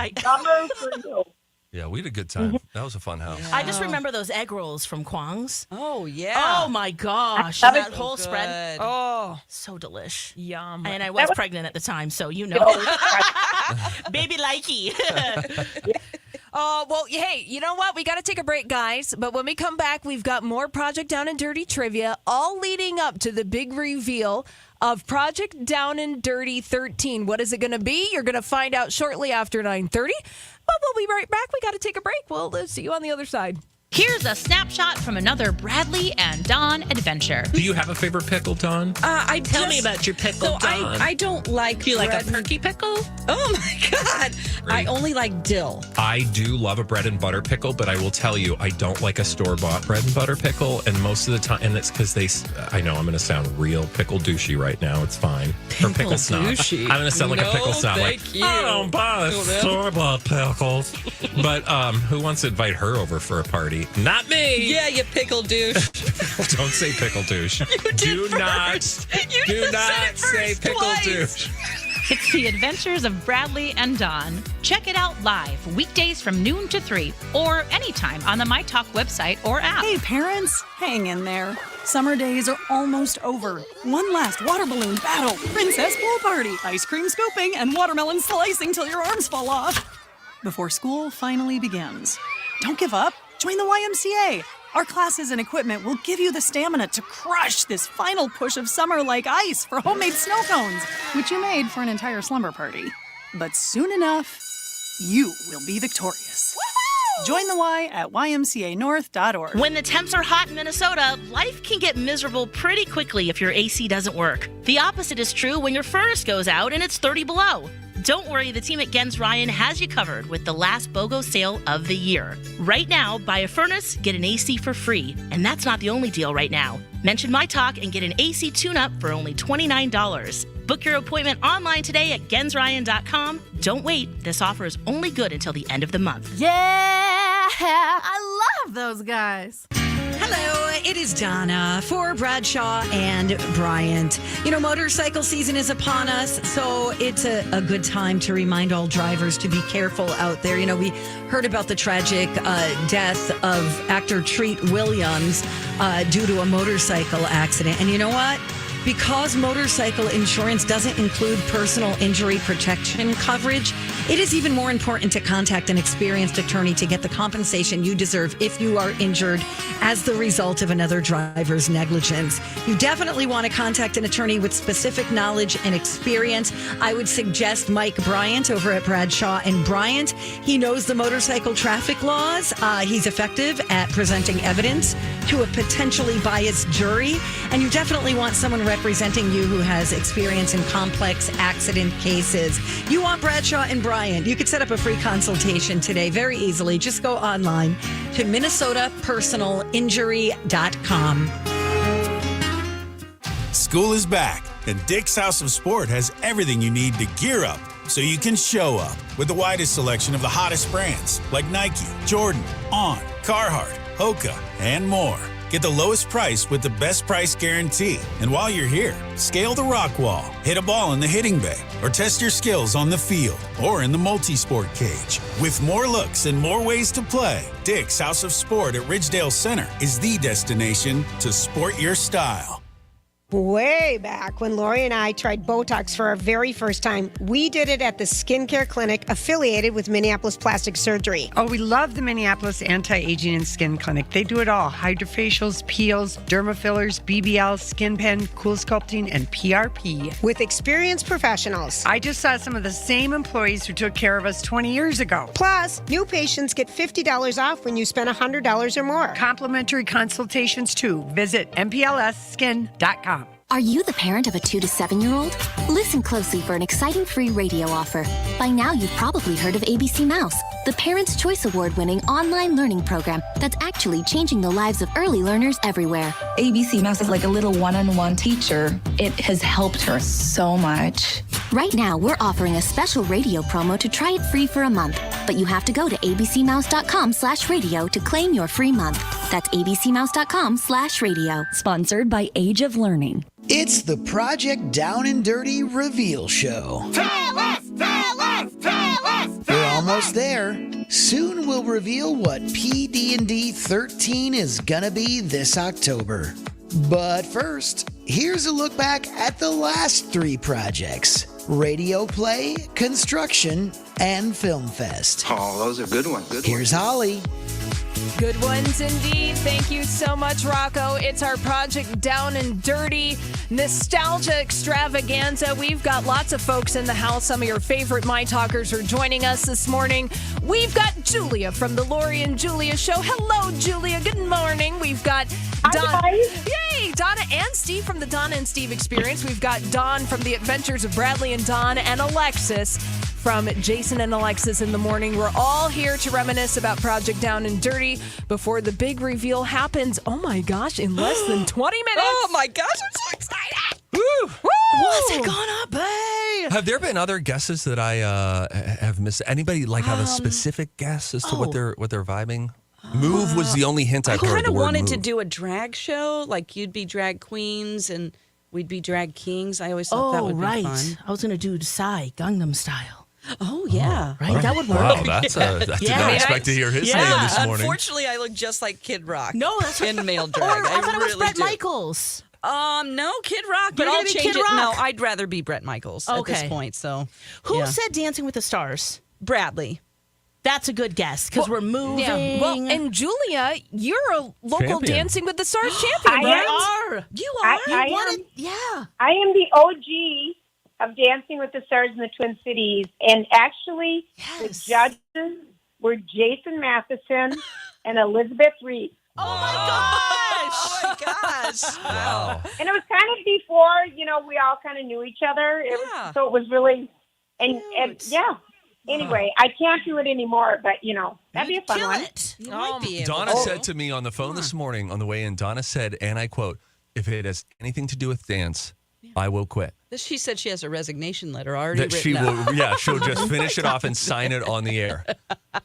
Yeah, we had a good time. That was a fun house. I just remember those egg rolls from Kwang's. Oh, yeah. Oh, my gosh. That whole good. spread. Oh, so delish. Yum. And I was pregnant at the time, so you know. Baby likey. Well, hey, you know what? We got to take a break, guys. But when we come back, we've got more Project Down and Dirty trivia, all leading up to the big reveal of Project Down and Dirty 13. What is it going to be? You're going to find out shortly after 9:30. But we'll be right back. We got to take a break. We'll see you on the other side. Here's a snapshot from another Bradley and Dawn adventure. Do you have a favorite pickle, Dawn? Tell me about your pickle, Dawn. I don't like. Do you like a perky pickle? Oh my God! I only like dill. I do love a bread and butter pickle, but I will tell you, I don't like a store-bought bread and butter pickle. And most of the time, and it's because I know I'm going to sound real pickle douchey right now. It's fine. Or pickle snob. Douchey. I'm going to sound like a pickle snob. Thank you. I don't buy store-bought pickles. But who wants to invite her over for a party? Not me. Yeah, you pickle douche. Don't say pickle douche. Do not say pickle douche. It's the adventures of Bradley and Dawn. Check it out live, weekdays from noon to 3, or anytime on the My Talk website or app. Hey, parents, hang in there. Summer days are almost over. One last water balloon battle, princess pool party, ice cream scooping, and watermelon slicing till your arms fall off. Before school finally begins. Don't give up. Join the YMCA. Our classes and equipment will give you the stamina to crush this final push of summer like ice for homemade snow cones, which you made for an entire slumber party. But soon enough, you will be victorious. Woo-hoo! Join the Y at ymcanorth.org. When the temps are hot in Minnesota, life can get miserable pretty quickly if your AC doesn't work. The opposite is true when your furnace goes out and it's 30 below. Don't worry, the team at Gens Ryan has you covered with the last BOGO sale of the year. Right now, buy a furnace, get an AC for free. And that's not the only deal right now. Mention My Talk and get an AC tune-up for only $29. Book your appointment online today at gensryan.com. Don't wait. This offer is only good until the end of the month. Yeah, I love those guys. Hello, it is Donna for Bradshaw and Bryant. You know, motorcycle season is upon us, so it's a good time to remind all drivers to be careful out there. You know, we heard about the tragic death of actor Treat Williams due to a motorcycle accident. And you know what? Because motorcycle insurance doesn't include personal injury protection coverage, it is even more important to contact an experienced attorney to get the compensation you deserve if you are injured as the result of another driver's negligence. You definitely want to contact an attorney with specific knowledge and experience. I would suggest Mike Bryant over at Bradshaw and Bryant. He knows the motorcycle traffic laws. He's effective at presenting evidence to a potentially biased jury. And you definitely want someone representing you who has experience in complex accident cases. You want Bradshaw and Bryant. You could set up a free consultation today very easily. Just go online to minnesotapersonalinjury.com. School is back, and Dick's House of Sport has everything you need to gear up so you can show up with the widest selection of the hottest brands like Nike, Jordan, On, Carhartt, Hoka, and more. Get the lowest price with the best price guarantee. And while you're here, scale the rock wall, hit a ball in the hitting bay, or test your skills on the field or in the multi-sport cage. With more looks and more ways to play, Dick's House of Sport at Ridgedale Center is the destination to sport your style. Way back when Lori and I tried Botox for our very first time, we did it at the skincare clinic affiliated with Minneapolis Plastic Surgery. Oh, we love the Minneapolis Anti-Aging and Skin Clinic. They do it all. Hydrofacials, peels, derma fillers, BBL, skin pen, cool sculpting, and PRP. With experienced professionals. I just saw some of the same employees who took care of us 20 years ago. Plus, new patients get $50 off when you spend $100 or more. Complimentary consultations, too. Visit mplsskin.com. Are you the parent of a 2 to 7-year-old? Listen closely for an exciting free radio offer. By now, you've probably heard of ABC Mouse, the Parents' Choice Award-winning online learning program that's actually changing the lives of early learners everywhere. ABC Mouse is like a little one-on-one teacher. It has helped her so much. Right now, we're offering a special radio promo to try it free for a month. But you have to go to abcmouse.com/radio to claim your free month. That's abcmouse.com/radio. Sponsored by Age of Learning. It's the Project Down and Dirty reveal show. Tell us, tell us, tell us. We're almost there. Soon we'll reveal what PD&D 13 is gonna be this October. But first, here's a look back at the last 3 projects: Radio Play, Construction, and Film Fest. Oh, those are good ones. Here's Holly. Good ones indeed. Thank you so much, Rocco. It's our Project Down and Dirty Nostalgia Extravaganza. We've got lots of folks in the house. Some of your favorite My Talkers are joining us this morning. We've got Julia from the Lori and Julia Show. Hello, Julia. Good morning. We've got Donna. Yay! Donna and Steve from the Donna and Steve Experience. We've got Dawn from the Adventures of Bradley and Dawn, and Alexis from Jason and Alexis in the Morning. We're all here to reminisce about Project Down and Dirty before the big reveal happens. Oh my gosh, in less than 20 minutes. Oh my gosh, I'm so excited. Woo! What's it gonna be? Have there been other guesses that I have missed? Anybody have a specific guess as to what they're vibing? Move was the only hint I've heard. I kind the of word wanted move. to do a drag show, like you'd be drag queens and we'd be drag kings. I always thought that would be fun. I was gonna do Psy Gangnam Style. Oh yeah, right. That would work. Wow, that's I didn't expect to hear his name this morning. Unfortunately, I look just like Kid Rock. No, that's right. In male drag. Or I thought it was Bret do. Michaels. No, Kid Rock, but You're I'll gonna be change Kid it. Rock. No, I'd rather be Bret Michaels at this point. So, who said Dancing with the Stars? Bradley. That's a good guess because we're moving. Yeah. Well, and Julia, you're a local Champion. Dancing with the Stars champion, right? You are. I wanted, am. yeah. I am the OG of Dancing with the Stars in the Twin Cities. And actually, the judges were Jason Matheson and Elizabeth Reed. Oh, my gosh. Oh, my gosh. Wow. And it was kind of before, we all kind of knew each other. So it was really, and yeah. Anyway, I can't do it anymore, but, that'd be a fun one. You might be able Donna said to me on the phone this morning on the way in, Donna said, and I quote, "If it has anything to do with dance, I will quit." She said she has a resignation letter already That she written will, out. yeah, she'll just finish it off and sign it on the air.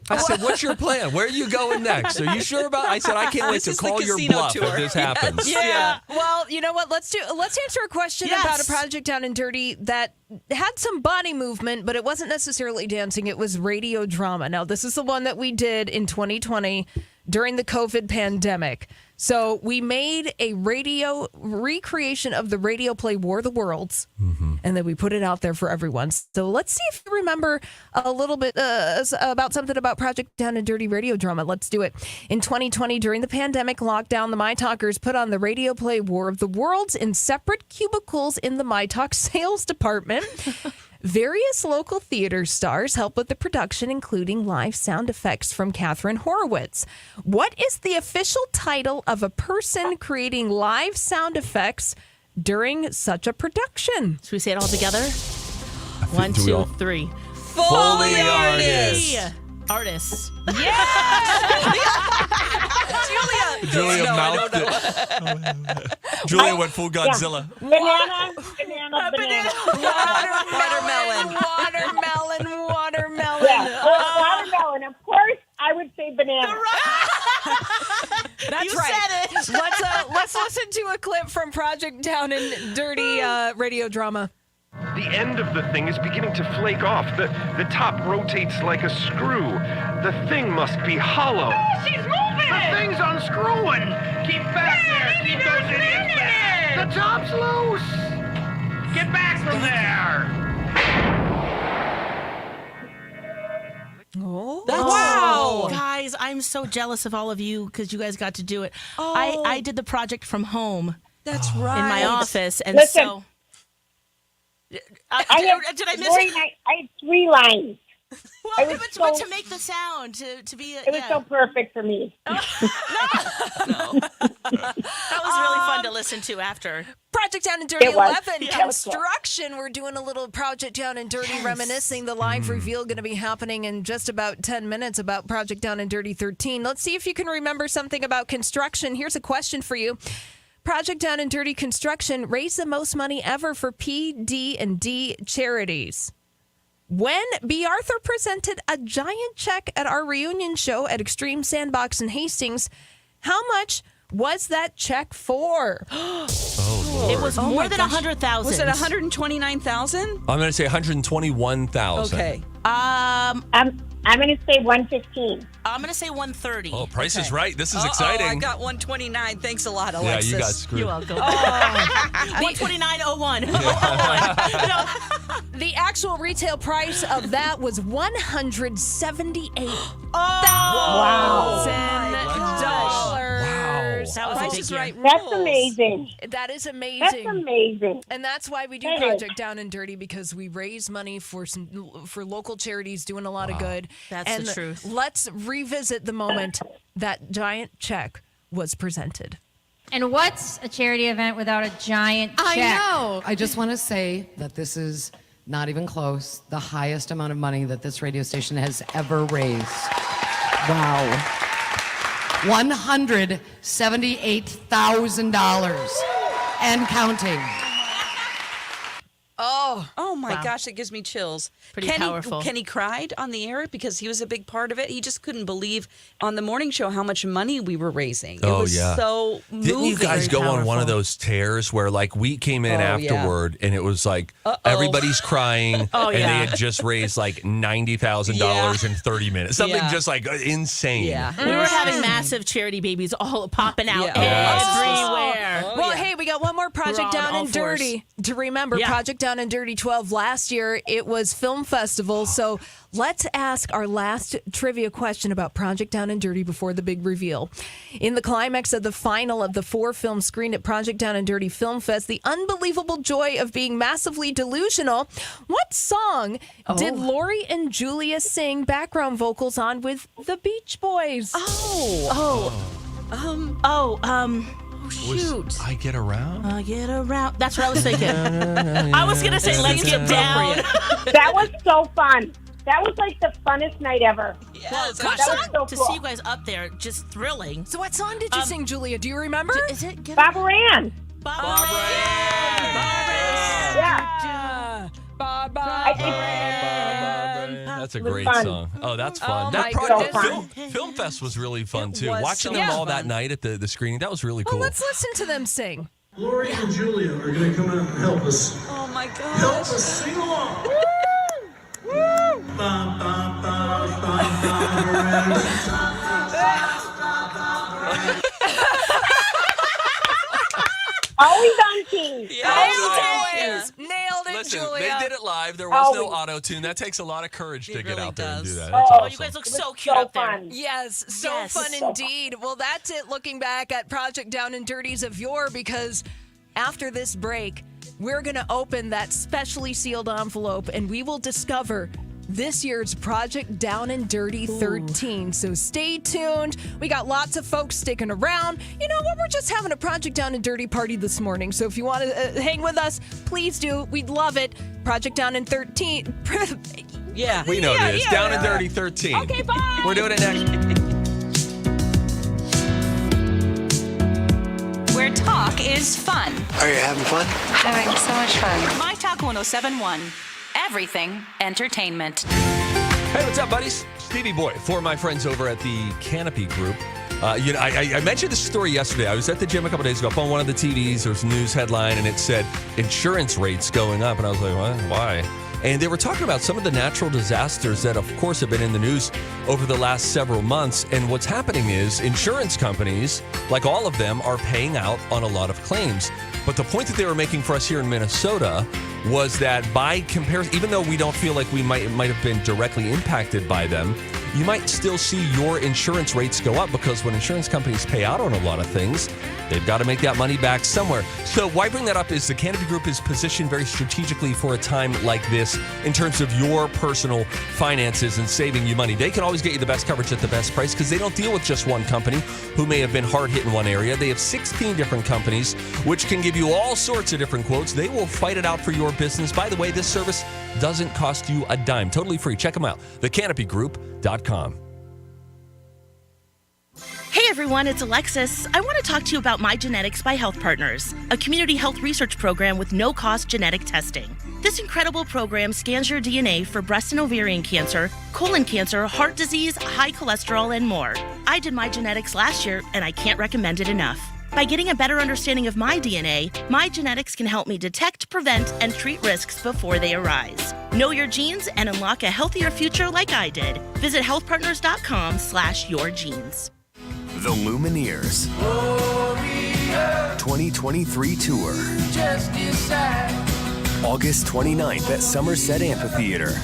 I said, "What's your plan? Where are you going next? Are you sure about?" I said, "I can't wait to call your bluff if this happens." Yeah. Well, you know what? Let's answer a question about a Project Down and Dirty that had some body movement, but it wasn't necessarily dancing. It was radio drama. Now, this is the one that we did in 2020 during the COVID pandemic. So we made a radio recreation of the radio play War of the Worlds, and then we put it out there for everyone. So let's see if you remember a little bit about something about Project Down and Dirty radio drama. Let's do it. In 2020, during the pandemic lockdown, the My Talkers put on the radio play War of the Worlds in separate cubicles in the My Talk sales department. Various local theater stars help with the production, including live sound effects from Catherine Horowitz. What is the official title of a person creating live sound effects during such a production? Should we say it all together? 1, do we 2, all- 3. Foley artist. Artists. Julia No, I mouthed don't it. Julia went full Godzilla. Banana. Watermelon. Yeah, watermelon. Of course, I would say banana. That's You right. said it. Let's to a clip from Project Down and Dirty radio drama. The end of the thing is beginning to flake off. The top rotates like a screw. The thing must be hollow. Oh, she's moving! The thing's unscrewing! Keep back there! Keep those idiots back! The top's loose! Get back from there! Wow. Guys, I'm so jealous of all of you because you guys got to do it. I did the project from home. That's right. In my office. And Listen, so... did I miss Lori it? and I had 3 lines. Well, but to make the sound, to be... It was so perfect for me. That was really fun to listen to after. Project Down and Dirty It was. 11, Yeah, it was cool. construction. We're doing a little Project Down and Dirty reminiscing. The live reveal going to be happening in just about 10 minutes about Project Down and Dirty 13. Let's see if you can remember something about construction. Here's a question for you. Project Down and Dirty Construction raised the most money ever for PD&D charities. When B. Arthur presented a giant check at our reunion show at Extreme Sandbox in Hastings, how much was that check for? It was more than 100,000. Was it 129,000? I'm going to say 121,000. Okay. I'm going to say 115. I'm going to say 130. Oh, Price is right. This is I exciting. got 129. Thanks a lot, Yeah, Alexis. you got screwed. You're welcome. 129.01. The actual retail price of that was $178,000. Wow. That was Price a big is year. right That's rules. amazing. That is amazing. That's amazing. And that's why we do That is. Project Down and Dirty, because we raise money for local charities doing a lot of good. That's and the truth. Let's revisit the moment that giant check was presented. And what's a charity event without a giant check? I know. I just want to say that this is not even close. The highest amount of money that this radio station has ever raised. Wow. $178,000 and counting. Oh my gosh, it gives me chills. Pretty powerful. Kenny cried on the air because he was a big part of it. He just couldn't believe on the morning show how much money we were raising. It was so moving. Didn't you guys go Very on one of powerful. those tears where like we came in Oh, yeah. afterward and it was like everybody's crying Oh, and yeah. they had just raised like $90,000 in 30 minutes. Something Yeah. just like insane. Yeah. We were having massive charity babies all popping out Yeah. everywhere. Well, hey, we got one more Project We're on Down all and Dirty to remember. Yeah. Project Down and Dirty 12 last year. It was Film Festival. So let's ask our last trivia question about Project Down and Dirty before the big reveal. In the climax of the final of the 4 films screened at Project Down and Dirty Film Fest, the unbelievable joy of being massively delusional, what song did Lori and Julia sing background vocals on with the Beach Boys? Shoot. I Get Around? Get around. That's what I was thinking. I was going to say, let's get down. That was so fun. That was like the funnest night ever. Yes. Gosh, That was so to cool. see you guys up there, just thrilling. So what song did you sing, Julia? Do you remember? Is it Get Bob Moran. Bob Yeah. That's a great fun. song. Oh, that's fun. Oh, That my goodness. Film Fest was really fun too. was Watching so them all fun. that night at the screening, that was really Well, cool. let's listen to them sing. Lori and Julia are going to come out and help us. Oh my gosh. Help us sing along. Ba, ba, ba, ba, Always on key. Nailed it, Listen, Julia. they did it live. There was no Always. auto-tune. That takes a lot of courage to get really out there and do does. that. That's Oh, awesome. you guys look It was so cute so up there. fun. Yes, so Yes. fun indeed. Well, that's it looking back at Project Down and Dirty's of yore, because after this break, we're going to open that specially sealed envelope and we will discover this year's Project Down and Dirty 13. So stay tuned. We got lots of folks sticking around. You know what? We're just having a Project Down and Dirty party this morning. So if you want to hang with us, please do. We'd love it. Project Down and 13. Yeah. We know this. yeah, Down yeah. and Dirty 13. Okay, bye. We're doing it next. Where talk is fun. Are you having fun? Having so much fun. My Talk 1071. Everything entertainment. Hey, what's up, buddies? Stevie Boy for my friends over at the Canopy Group. I mentioned this story yesterday. I was at the gym a couple days ago. Up on one of the TVs, there was a news headline, and it said insurance rates going up. And I was like, what? Why? And they were talking about some of the natural disasters that, of course, have been in the news over the last several months. And what's happening is insurance companies, like all of them, are paying out on a lot of claims. But the point that they were making for us here in Minnesota was that by comparison, even though we don't feel like we might have been directly impacted by them, you might still see your insurance rates go up because when insurance companies pay out on a lot of things, they've got to make that money back somewhere. So why bring that up is the Canopy Group is positioned very strategically for a time like this in terms of your personal finances and saving you money. They can always get you the best coverage at the best price because they don't deal with just one company who may have been hard hit in one area. They have 16 different companies which can give you all sorts of different quotes. They will fight it out for your business. By the way, this service doesn't cost you a dime. Totally free. Check them out. thecanopygroup.com. Hey everyone, it's Alexis. I want to talk to you about My Genetics by Health Partners, a community health research program with no-cost genetic testing. This incredible program scans your DNA for breast and ovarian cancer, colon cancer, heart disease, high cholesterol, and more. I did My Genetics last year, and I can't recommend it enough. By getting a better understanding of my DNA, My Genetics can help me detect, prevent, and treat risks before they arise. Know your genes and unlock a healthier future like I did. Visit healthpartners.com/yourgenes. The Lumineers 2023 Tour. August 29th at Somerset Amphitheater.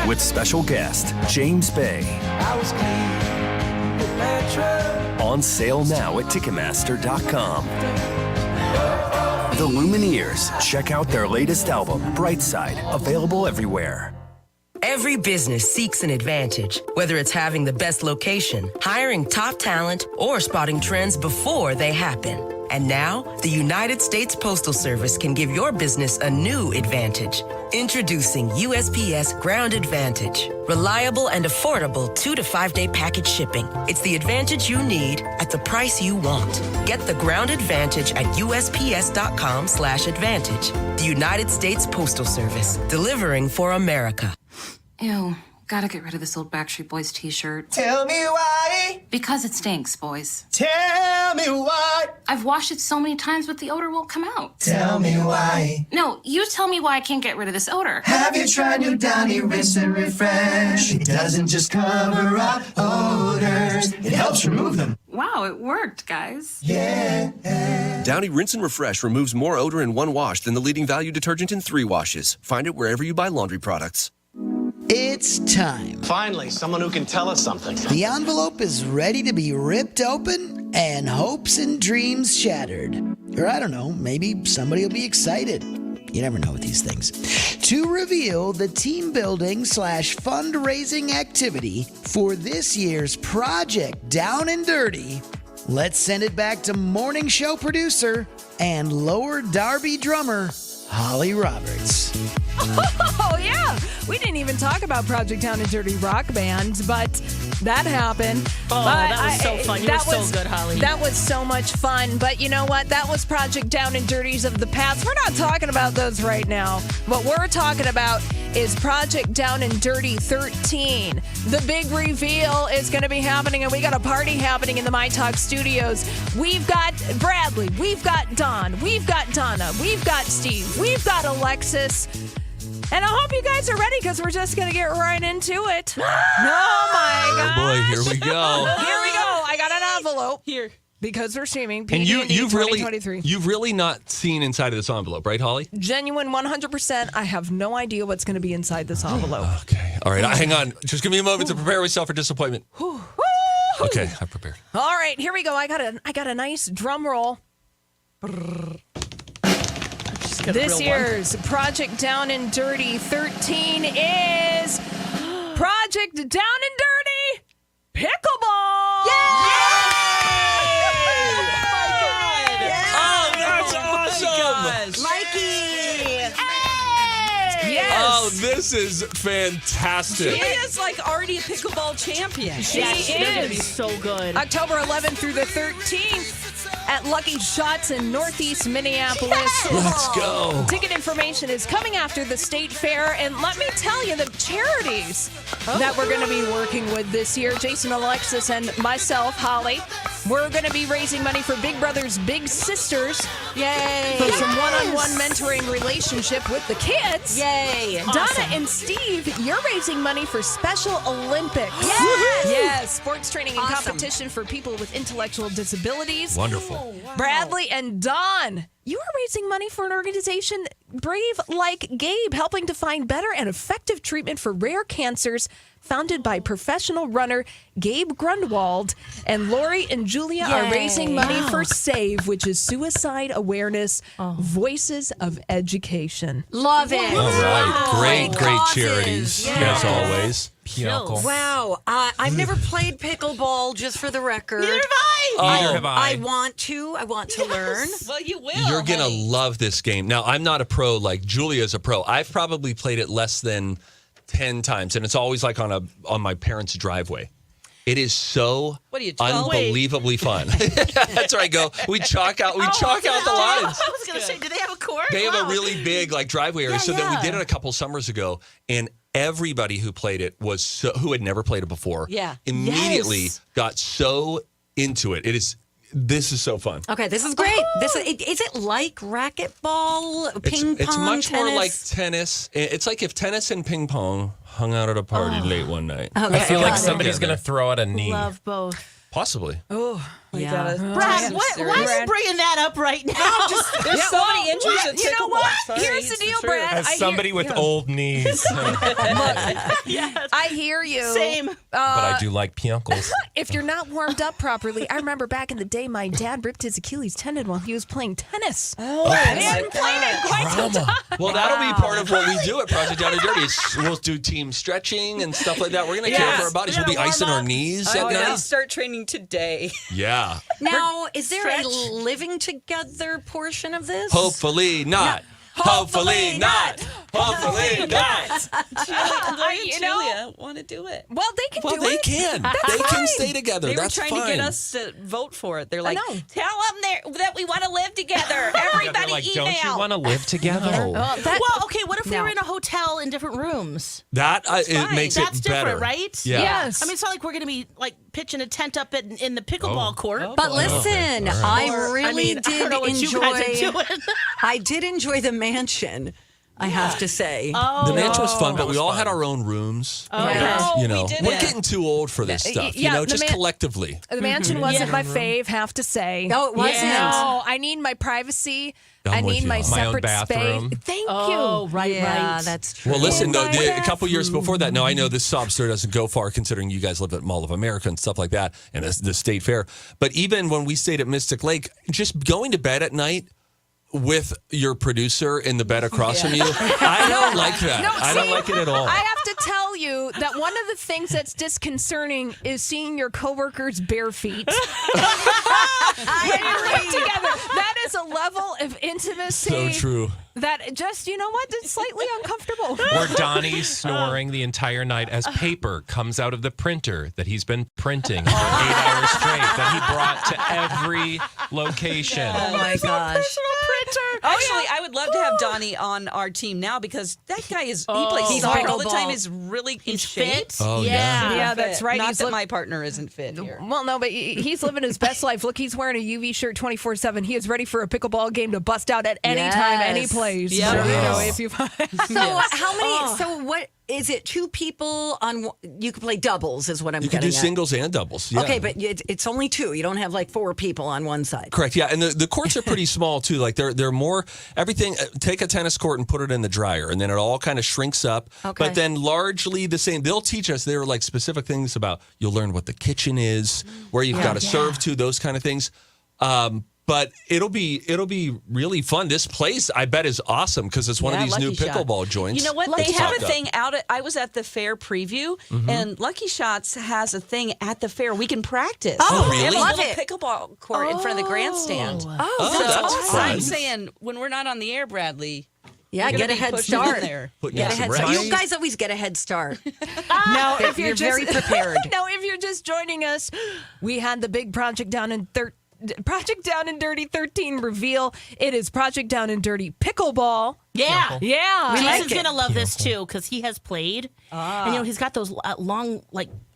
With special guest, James Bay. On sale now at Ticketmaster.com. The Lumineers. Check out their latest album, Brightside, available everywhere. Every business seeks an advantage, whether it's having the best location, hiring top talent, or spotting trends before they happen. And now, the United States Postal Service can give your business a new advantage. Introducing USPS Ground Advantage. Reliable and affordable 2 to 5 day package shipping. It's the advantage you need at the price you want. Get the Ground Advantage at USPS.com/advantage. The United States Postal Service. Delivering for America. Ew, gotta get rid of this old Backstreet Boys t-shirt. Tell me why. Because it stinks, boys. Tell me why. I've washed it so many times, but the odor won't come out. Tell me why. No, you tell me why I can't get rid of this odor. Have you tried new Downy Rinse and Refresh? It doesn't just cover up odors, it helps remove them. Wow, it worked, guys. Yeah. Downy Rinse and Refresh removes more odor in one wash than the leading value detergent in 3 washes. Find it wherever you buy laundry products. It's time. Finally, someone who can tell us something. The envelope is ready to be ripped open and hopes and dreams shattered. Or I don't know, maybe somebody will be excited. You never know with these things. To reveal the team building / fundraising activity for this year's Project Down and Dirty, let's send it back to morning show producer and Lower Derby drummer, Holly Roberts. Oh, yeah. We didn't even talk about Project Down and Dirty Rock Band, but that happened. Oh, but that was so fun. You were so good, Holly. That was so much fun. But you know what? That was Project Down and Dirties of the past. We're not talking about those right now. What we're talking about is Project Down and Dirty 13. The big reveal is going to be happening, and we got a party happening in the My Talk studios. We've got Bradley. We've got Don. We've got Donna. We've got Steve. We've got Alexis. And I hope you guys are ready because we're just going to get right into it. Oh, my gosh. Oh, boy, here we go. Here we go. I got an envelope. Here. Because we're streaming. And you've 2023. really not seen inside of this envelope, right, Holly? Genuine 100%. I have no idea what's going to be inside this envelope. Okay. All right. Hang on. Just give me a moment to prepare myself for disappointment. Okay. I'm prepared. All right. Here we go. I got a nice drum roll. This year's Project Down and Dirty 13 is Project Down and Dirty Pickleball. Yay! Oh, that's awesome. Mikey. Yes. Oh, this is fantastic. She is like already a pickleball champion. She is. They're going to be so good. October 11th through the 13th. at Lucky Shots in Northeast Minneapolis. Let's go. Ticket information is coming after the state fair. And let me tell you, the charities that we're going to be working with this year, Jason, Alexis, and myself, Holly, we're going to be raising money for Big Brothers Big Sisters. Yay. For some one-on-one mentoring relationship with the kids. Yay. Donna and Steve, you're raising money for Special Olympics. Yes. Yes. Sports training and competition for people with intellectual disabilities. Wonderful. Bradley and Dawn, you are raising money for an organization, Brave Like Gabe, helping to find better and effective treatment for rare cancers, founded by professional runner Gabe Grunwald. And Lori and Julia are raising money for SAVE, which is Suicide Awareness Voices of Education. Love it. All right. Great causes. charities, Yes. as always. Wow. I've never played pickleball, just for the record. Neither have I. Neither have I want to learn. Well, you will. You're going to love this game. Now, I'm not a pro like Julia's a pro. I've probably played it less than 10 times, and it's always like on my parents' driveway. It is so What are you, 12? unbelievably fun. That's where I go. We chalk out the lines. I was going to say, do they have a court? They have Wow. a really big like driveway area. So that we did it a couple summers ago, and everybody who played it who had never played it before. Yeah. Immediately got so into it. This is so fun. Okay, this is great. Is it like racquetball, ping pong, It's much tennis? more like tennis. It's like if tennis and ping pong hung out at a party late one night. Okay, I feel like got it. somebody's going to throw out a knee. Love both. Possibly. Oh, Yeah. Brad, why are you bringing that up right now? There's so many injuries at You know pickleball. what? Sorry, Here's the it's deal, truth. Brad. As somebody with old knees. Yes. I hear you. Same. But I do like piankles. If you're not warmed up properly, I remember back in the day, my dad ripped his Achilles tendon while he was playing tennis. Oh, And he hadn't played in quite some time. Well, that'll be part of what we do at Project Down and Dirty. We'll do team stretching and stuff like that. We're going to care for our bodies. We'll be icing our knees at I'm going to night. start training today. Yeah. Now, is there a Stretch. living together portion of this? Hopefully not. Hopefully not. Hopefully not. Julia want to do it. Well, they can Well, do they it. can. That's They can fine. stay together. They were That's trying fine. to get us to vote for it. They're like, know. tell them that we want to live together. Yeah, Everybody they're like, email. don't you want to live together? That- Well, okay, what if we No. were in a hotel in different rooms? That it fine. makes That's it different, better. right? Yeah. Yes. I mean, it's not like we're going to be like pitching a tent up in the pickleball court. But listen, I really I did don't know what you guys are enjoy. doing. I did enjoy the mansion. I have to say. The mansion was fun, but was we all fun. had our own rooms. Oh, You know, we did we're it. getting too old for this stuff. yeah, You know, the just man- collectively. The mansion wasn't my fave, have to say. No, it wasn't. No, I need my privacy. I I'm with need you. my My own separate bathroom. space. Thank Oh, you. right, Yeah, right. that's true. Well, listen, though, my a couple years before that, now I know this sob story doesn't go far considering you guys live at Mall of America and stuff like that and the State Fair. But even when we stayed at Mystic Lake, just going to bed at night with your producer in the bed across from you, I don't like that. No, I don't see, like it at all. I have to tell you that one of the things that's disconcerting is seeing your coworkers' bare feet. When you live together, that is a level of intimacy. So true. That just, you know what, it's slightly uncomfortable. Or Donnie's snoring the entire night as paper comes out of the printer that he's been printing for 8 hours straight that he brought to every location. Oh my gosh. Actually, I would love to have Donnie on our team now because that guy he plays He's soccer all the pickleball. time. Is really in shape. fit. Oh, yeah. Yeah, that's right. Not He's that li- my partner isn't fit here. Well, no, but he's living his best life. Look, he's wearing a UV shirt 24/7. He is ready for a pickleball game to bust out at any time, any Yes. place. Yep. So, you know, Wow. if you So how many? So what is it? 2 people on? You can play doubles, is what I'm You can getting do at. singles and doubles. Yeah. Okay, but it's only 2. You don't have like 4 people on one side. Correct. Yeah, and the courts are pretty small too. Like they're more everything. Take a tennis court and put it in the dryer, and then it all kind of shrinks up. Okay. But then largely the same. They'll teach us. There are like specific things about. You'll learn what the kitchen is, where you've got to serve to, those kind of things. But it'll be really fun. This place, I bet, is awesome because it's one of these new Lucky Shot. pickleball joints. You know what? Lucky They have Shot. a thing out at. I was at the fair preview, and Lucky Shots has a thing at the fair. We can practice. Oh, They have really? a Love little it. pickleball court in front of the grandstand. Oh, So that's fun. I'm saying when we're not on the air, Bradley. Yeah, you're get a gonna be head pushing in start. there. Putting Get in a some head start. reps. You guys always get a head start. Now, if You're you're very just, prepared. Now, if you're just joining us, we had the big project down in Project Down and Dirty 13 reveal. It is Project Down and Dirty Pickleball. Yeah. Yeah. Jason's going to love this too because he has played. And, he's got those long,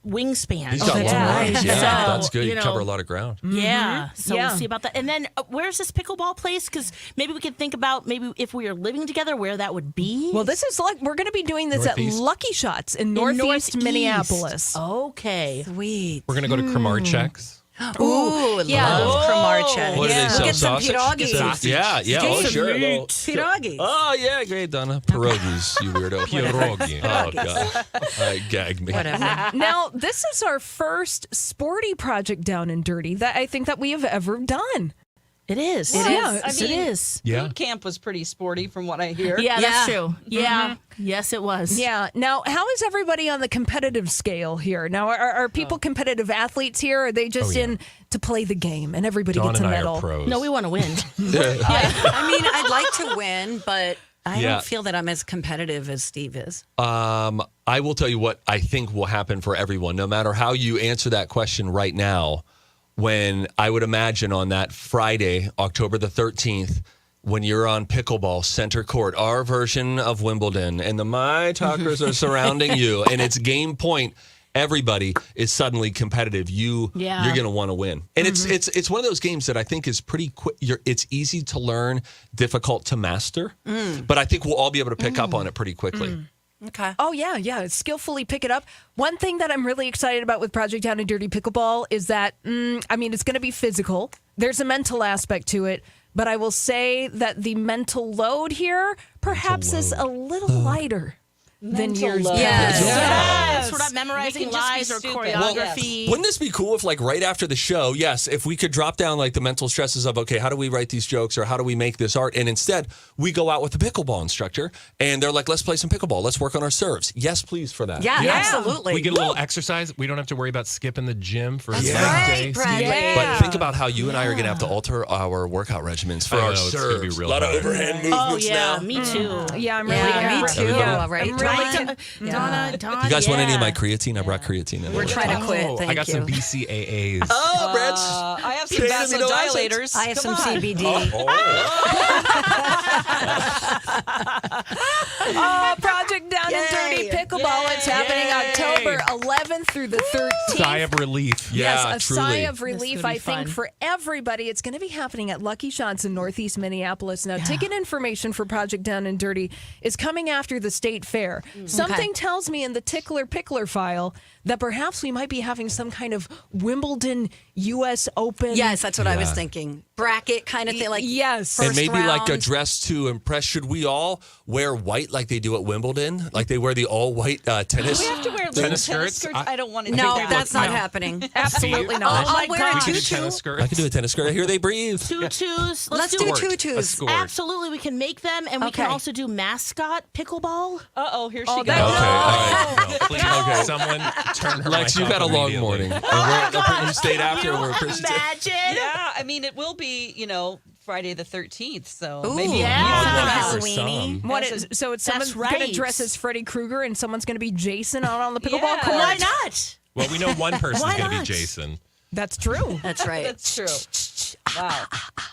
wingspans. He's got long arms. Yeah, So, that's good. You cover a lot of ground. Yeah. So Yeah. we'll see about that. And then where's this pickleball place? Because maybe we can think about maybe if we are living together, where that would be. Well, this is we're going to be doing this Northeast. at Lucky Shots in Northeast Minneapolis. Okay. Sweet. We're going to go to Kramarczek's. Ooh, love Kramarczek. What do they sell? Get some Sausage? pierogies. Yeah. Oh, sure. Pierogies. Oh, yeah. Great, Donna. Pierogies, you weirdo. Pierogi. Oh, God. Gag me. Whatever. Now, this is our first sporty Project Down and Dirty that I think that we have ever done. It is. Well, yeah, I mean, it is. Yeah. Boot camp was pretty sporty from what I hear. Yeah, that's true. Yeah. Yes, it was. Yeah. Now, how is everybody on the competitive scale here? Now, are people competitive athletes here? Or are they just in to play the game and everybody Dawn gets a and I medal? are pros. No, we want to win. I mean, I'd like to win, but I Yeah. don't feel that I'm as competitive as Steve is. I will tell you what I think will happen for everyone, no matter how you answer that question right now. When I would imagine on that Friday, October the 13th, when you're on pickleball center court, our version of Wimbledon, and the My Talkers are surrounding you, and it's game point. Everybody is suddenly competitive. You're going to want to win, and it's one of those games that I think is pretty quick. It's easy to learn, difficult to master, but I think we'll all be able to pick up on it pretty quickly. Okay. Oh, yeah. Skillfully pick it up. One thing that I'm really excited about with Project Down and Dirty Pickleball is that, it's going to be physical. There's a mental aspect to it. But I will say that the mental load here perhaps is a little lighter than years past. Yes. We're not memorizing lies or choreography. Wouldn't this be cool if, like, right after the show, if we could drop down, like, the mental stresses of, okay, how do we write these jokes or how do we make this art? And instead, we go out with the pickleball instructor and they're like, let's play some pickleball. Let's work on our serves. Yes, please, for that. Yeah, absolutely. We get a little exercise. We don't have to worry about skipping the gym for a leg day. But think about how you and I are going to have to alter our workout regimens for our it's gonna serves. be real a lot of hard. overhand movements now. Me too. Yeah, I'm really me too. Everybody. Right. Donna, You guys want any of my creatine? I brought creatine in. We're trying to quit. Thank I got you. some BCAAs. Oh, Brett's. I have some amino vasodilators. I have some CBD. Project Down and Dirty Pickleball. It's happening October 11th through the 13th. Sigh of relief. Yeah, Yes, a truly. sigh of relief, I think, for everybody. It's going to be happening at Lucky Shots in Northeast Minneapolis. Now, ticket information for Project Down and Dirty is coming after the state fair. Something tells me in the Tickler Pickler file that perhaps we might be having some kind of Wimbledon U.S. Open. Yes, that's what I was thinking. Bracket kind of thing. Like yes. And maybe like a round. dress to impress. Should we all wear white like they do at Wimbledon? Like they wear the all white tennis? We have to wear little tennis skirts. I don't want to. No, that's not happening. Absolutely Oh not. my wear a God. We can do tennis skirts. I can do a tennis skirt. I hear they breathe. Tutus. Let's do Escort. tutus. Escort. Absolutely, we can make them, and we can Okay. also do mascot pickleball. Here she Oh, goes. that- Okay, all right. No, please, Okay. someone turn her Lex, mic you've off had a long immediately. morning. And you stayed after. And we're appreciative. Imagine. Yeah, I mean, it will be, Friday the 13th. So Ooh, maybe yeah. For some. What is, so it's someone's going to right. dress as Freddy Krueger and someone's going to be Jason out on the pickleball Yeah. court? Why not? Well, we know one person's Why going to be not? Jason. That's true. That's right. That's true. Wow.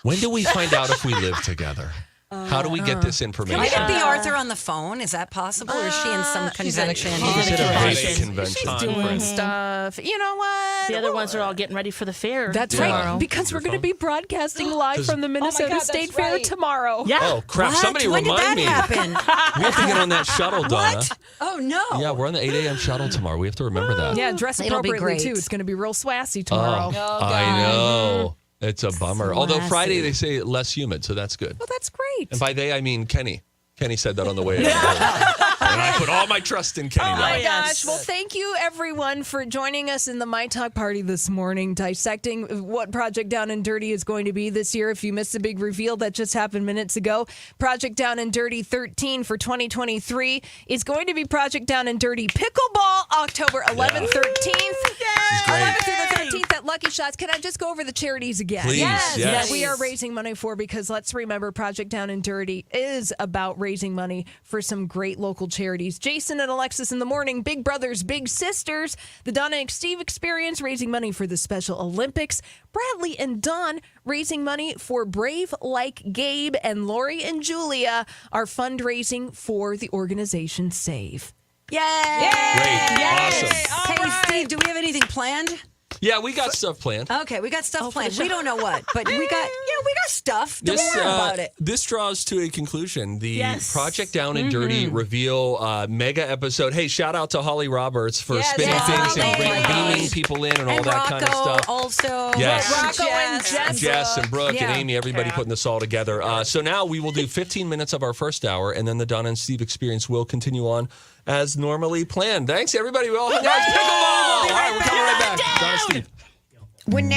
When do we find out if we live together? How do we get this information? Can I get B. Arthur on the phone? Is that possible? Or is she in some convention? She's at a convention. vape convention. She's doing stuff. You know what? The other ones are all getting ready for the fair. That's tomorrow. right. Because we're going to be broadcasting live from the Minnesota God, State that's Fair right. tomorrow. Yeah. Oh, crap. What? Somebody When did remind that me. happen? We have to get on that shuttle, Donna. What? Oh, no. Yeah, we're on the 8 a.m. shuttle tomorrow. We have to remember that. Yeah, dress It'll be appropriately, great. too. It's going to be real swassy tomorrow. I know. It's a bummer. Although Friday they say less humid, so that's good. Well, that's great. And by they, I mean Kenny. Kenny said that on the way. And I put all my trust in Kenny Oh now. my gosh. Well, thank you everyone for joining us in the My Talk party this morning, dissecting what Project Down and Dirty is going to be this year. If you missed the big reveal that just happened minutes ago, Project Down and Dirty 13 for 2023 is going to be Project Down and Dirty Pickleball, October 11th, 13th. 11th through the 13th at Lucky Shots. Can I just go over the charities again? Please, yes. That we are raising money for, because let's remember Project Down and Dirty is about raising money for some great local charities. charities. Jason and Alexis in the morning, Big Brothers, Big Sisters, the Donna and Steve Experience, raising money for the Special Olympics. Bradley and Don raising money for Brave Like Gabe, and Lori and Julia are fundraising for the organization Save. Yay! Great. Awesome. Hey, Steve, do we have anything planned? Yeah, we got stuff planned. Okay, we got stuff planned. We don't know what, but we got stuff. Don't worry about it. This draws to a conclusion. The Yes. Project Down and Dirty reveal mega episode. Hey, shout out to Holly Roberts for spinning things and beaming people in and all that kind of stuff. Also, Yes. Rocco and Jess and Brooke Yeah. and Amy, everybody putting this all together. So now we will do 15 minutes of our first hour, and then the Donna and Steve Experience will continue on as normally planned. Thanks, everybody. We all hung out. Pickleball! All right, we're coming right back. Donna and Steve. When